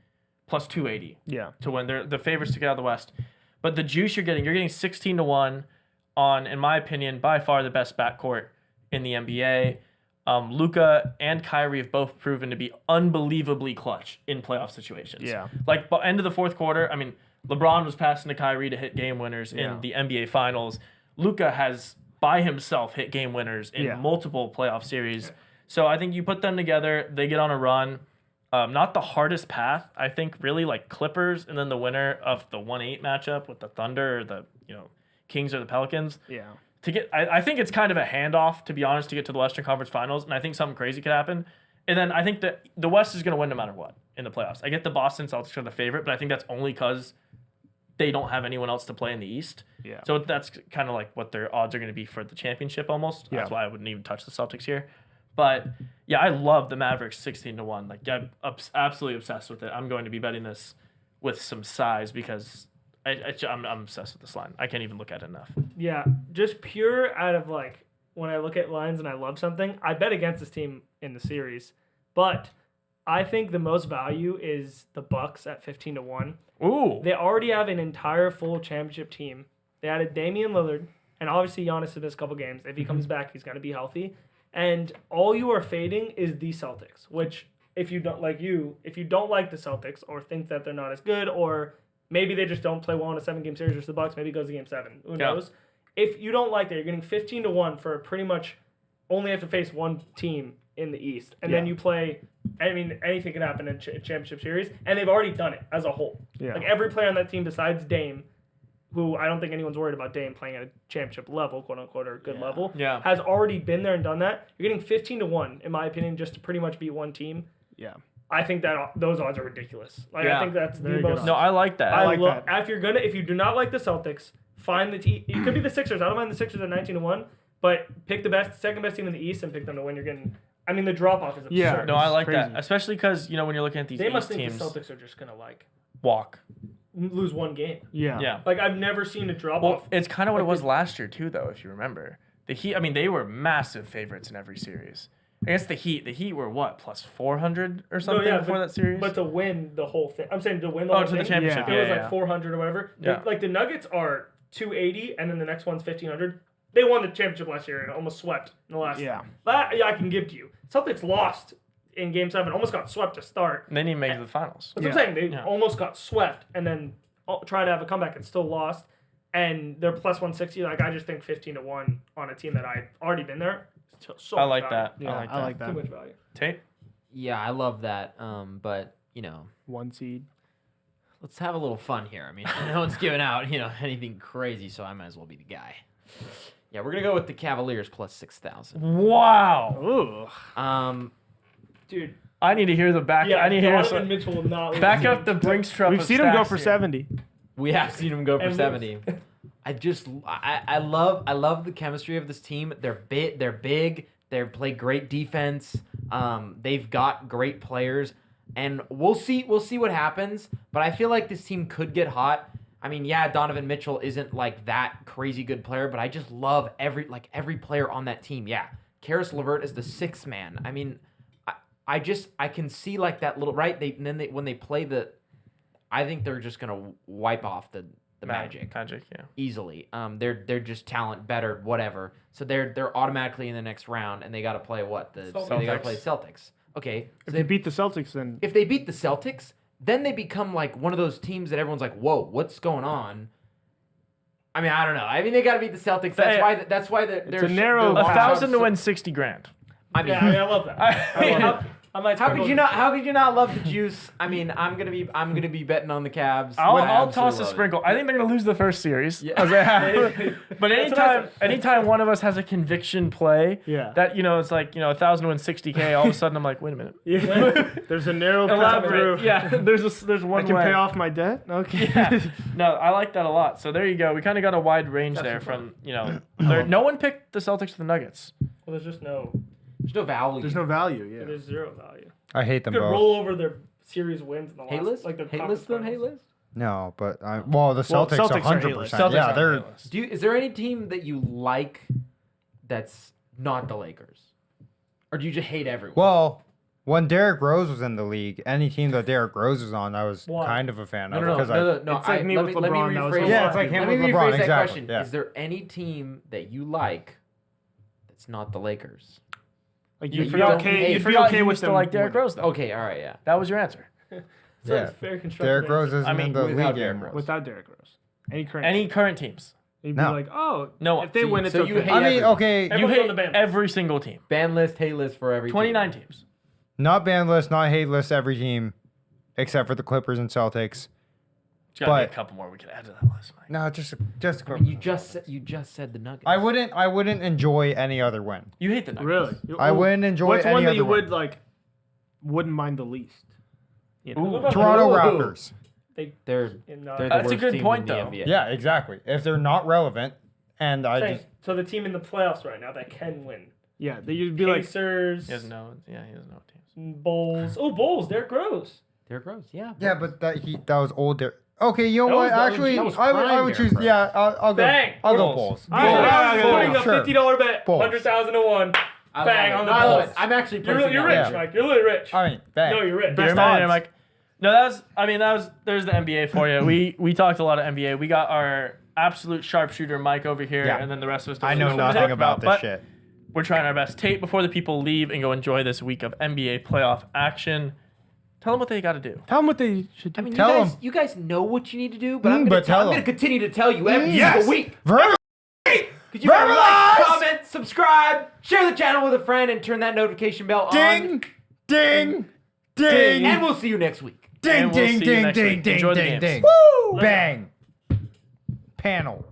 Plus 280
Yeah.
to win. They're the favorites to get out of the West. But the juice you're getting 16-1 on, in my opinion, by far the best backcourt in the NBA. Luka and Kyrie have both proven to be unbelievably clutch in playoff situations.
Yeah.
Like, end of the fourth quarter, I mean, LeBron was passing to Kyrie to hit game winners
Yeah.
in the NBA Finals. Luka has, by himself, hit game winners in
Yeah.
multiple playoff series. So I think you put them together, they get on a run. Not the hardest path, I think, really, like Clippers, and then the winner of the 1-8 matchup with the Thunder or the Kings or the Pelicans.
Yeah.
I think it's kind of a handoff, to be honest, to get to the Western Conference Finals, and I think something crazy could happen. And then I think that the West is going to win no matter what in the playoffs. I get the Boston Celtics are the favorite, but I think that's only because they don't have anyone else to play in the East.
Yeah.
So that's kind of like what their odds are going to be for the championship almost.
Yeah.
That's why I wouldn't even touch the Celtics here. But yeah, I love the Mavericks 16-1. Like I'm absolutely obsessed with it. I'm going to be betting this with some size because I'm obsessed with this line. I can't even look at it enough.
Yeah, just pure out of like when I look at lines and I love something, I bet against this team in the series. But I think the most value is the Bucks at 15-1.
Ooh.
They already have an entire full championship team. They added Damian Lillard, and obviously Giannis in this couple games. If he comes back, he's going to be healthy. And all you are fading is the Celtics, which if you don't like the Celtics or think that they're not as good, or maybe they just don't play well in a 7-game series versus the Bucks, maybe it goes to game 7. Who knows? If you don't like that, you're getting 15-1 for pretty much only have to face one team in the East, and then you play. I mean, anything can happen in a championship series, and they've already done it as a whole.
Yeah.
Like every player on that team besides Dame, who I don't think anyone's worried about Dame playing at a championship level, quote unquote, or a good level, has already been there and done that. You're getting 15-1, in my opinion, just to pretty much beat one team.
Yeah.
I think that those odds are ridiculous. Like I think that's the
Very
most.
good
No, I like that.
I like that.
If you do not like the Celtics, find the team. It could be the Sixers. I don't mind the Sixers at 19-1, but pick the second best team in the East and pick them to win. You're getting. I mean, the drop off is absurd.
Yeah.
No, I like
crazy.
that, especially because when you're looking at these
They must
East
think
teams,
the Celtics are just gonna like
walk.
lose one game.
Yeah.
Yeah.
Like I've never seen a drop
Well,
off.
it's kind of what it was last year too, though, if you remember. The Heat. I mean, they were massive favorites in every series. Against the Heat were what plus 400 or something before that series.
But to win the whole thing, I'm saying to win the whole
to
thing.
the championship.
Yeah.
It was
Yeah,
like 400 or whatever.
Yeah.
Like the Nuggets are 280, and then the next one's 1500. They won the championship last year and almost swept in the last.
Yeah.
That I can give to you. Celtics lost in Game 7, almost got swept to start.
And they didn't make it to the finals.
That's what I'm saying. They almost got swept and then tried to have a comeback and still lost. And they're plus 160. Like I just think 15-1 on a team that I've already been there. So
I like
value.
that.
Yeah,
I like that.
Too much value.
Tate?
Yeah, I love that. But
1 seed.
let's have a little fun here. I mean, no one's giving out anything crazy, so I might as well be the guy. Yeah, we're gonna go with the Cavaliers plus 6,000.
Wow.
Ooh.
Dude.
I need to hear the back.
Yeah,
I need to hear
Donovan
some.
Mitchell will not lose.
Back up the Brinks truck.
We've
of
seen him go
stats
for
here.
70.
We have seen them go for
And
70. I love the chemistry of this team. They're big. They play great defense. They've got great players, and we'll see what happens. But I feel like this team could get hot. I mean, yeah, Donovan Mitchell isn't like that crazy good player, but I just love every player on that team. Yeah, Karis LeVert is the sixth man. I mean, I can see like that little right. When they play I think they're just gonna wipe off the Magic.
Magic, yeah.
Easily. They're just talent better, whatever. So they're automatically in the next round, and they got to play they got to play Celtics. Okay.
If they beat the Celtics, then
If they beat the Celtics, then they become like one of those teams that everyone's like, "Whoa, what's going on?" I mean, I don't know. I mean, they got to beat the Celtics. That's why they're
a narrow
they're-
1,000 to win 60 grand.
I mean,
Yeah, I love that. I love that. I might
how
sprinkle
could you not love the juice? I mean, I'm gonna be betting on the Cavs.
I'll
I
toss
absolutely
a
love it.
sprinkle. I think they're gonna lose the first series.
Yeah.
As they have. But
That's what I
anytime one of us has a conviction play,
Yeah.
that it's like 1,000 to win 60K. All of a sudden, I'm like, wait a minute.
yeah. There's a narrow path
Elaborate.
through.
Yeah, there's one
I can
way.
pay off my debt. Okay.
Yeah. No, I like that a lot. So there you go. We kind of got a wide range there from no one picked the Celtics or the Nuggets.
Well, there's just no.
There's no value.
There's no value. Yeah.
There's zero value.
I hate them
Could
both.
roll over their series wins in the last.
Hate list?
Like the
Hate list them? Hate list?
No, but the
Well,
Celtics,
Celtics are
100%.
hate-less.
Celtics
Yeah,
are
they're
hate-less.
Is there any team that you like that's not the Lakers? Or do you just hate everyone?
well. When Derrick Rose was in the league, any team that Derrick Rose was on, I was
Why?
kind of a fan of.
no.
because
It's like me
let
with
let
LeBron, that was
rephrase
his
Yeah,
that.
it's like him
Let
with
me
LeBron,
rephrase that
exactly,
question.
yeah.
Is there any team that you like that's not the Lakers?
Like
You
you'd be
forgot-
okay.
hey,
You'd
You
be
forgot
okay
you
with
used to
them.
like Derrick Rose, though.
Okay, all right, yeah.
That was your answer.
So
Yeah.
it's very constructive.
Derrick Rose
answer.
isn't
I mean,
in the
without
league
Derrick
anymore.
Rose.
Without Derrick Rose. Any
Any current teams?
You'd
No.
be like, oh,
No.
if they
So
win,
you-
it's
so
okay.
you hate
I mean,
everyone.
okay,
You
Everyone's on
hate
the band.
every single team.
Ban list, hate list for every
29
team.
teams.
not banned list, not hate list, every team except for the Clippers and Celtics.
There's gotta be a
But-
couple more we could add to that list, Mike.
No, just
I mean, you just said the Nuggets.
I wouldn't enjoy any other win.
You hate the Nuggets.
Really?
I wouldn't enjoy
What's
any
one that
other
you
win.
would like wouldn't mind the least. You know?
What about
Toronto
Ooh.
Raptors.
They're
In,
they're the
That's a
worst
good
team
point,
in
though.
the NBA.
Yeah, exactly. If they're not relevant, and I
Saying,
just
so the team in the playoffs right now that can win.
Yeah, you'd be like,
Pacers,
He doesn't know. Yeah, he doesn't know teams.
Bulls. Oh, Bulls. Derrick Rose.
They're gross. Yeah.
yeah, but that was old. Okay, you know
That
what?
was the OG.
Actually,
That was
I would
prime
choose.
Derrick
Yeah, I'll go.
Bang.
I'll go
Bulls.
Bulls.
All right,
yeah,
I'm
yeah,
putting
yeah,
a
sure.
$50 bet.
Bulls.
100,000 to 1.
I
Bang
love
on
it.
the
I love
Bulls.
it. I'm actually
You're
placing
rich,
that.
Mike. You're really rich.
I mean, bang.
No, you're rich.
You're
Best
a millionaire,
odds.
Mike. No, there's the NBA for you. We talked a lot of NBA. We got our absolute sharpshooter Mike over here,
Yeah.
and then the rest of us. don't
I know
what to
nothing
talk
about this
but
shit.
We're trying our best. Tate, before the people leave and go enjoy this week of NBA playoff action, tell them what they got to do.
tell them what they should do.
I mean,
Tell 'em.
you guys know what you need to do, but I'm
but
going
tell 'em.
to continue to tell you every
Yes.
single week.
Verbal.
Could you like,
Verbalize!
comment, subscribe, share the channel with a friend, and turn that notification bell on.
Ding, ding, ding,
And we'll see you next week.
ding,
And we'll
ding,
see you
ding,
next
ding,
week.
ding,
Enjoy the
ding,
games.
ding. Bang. Panel.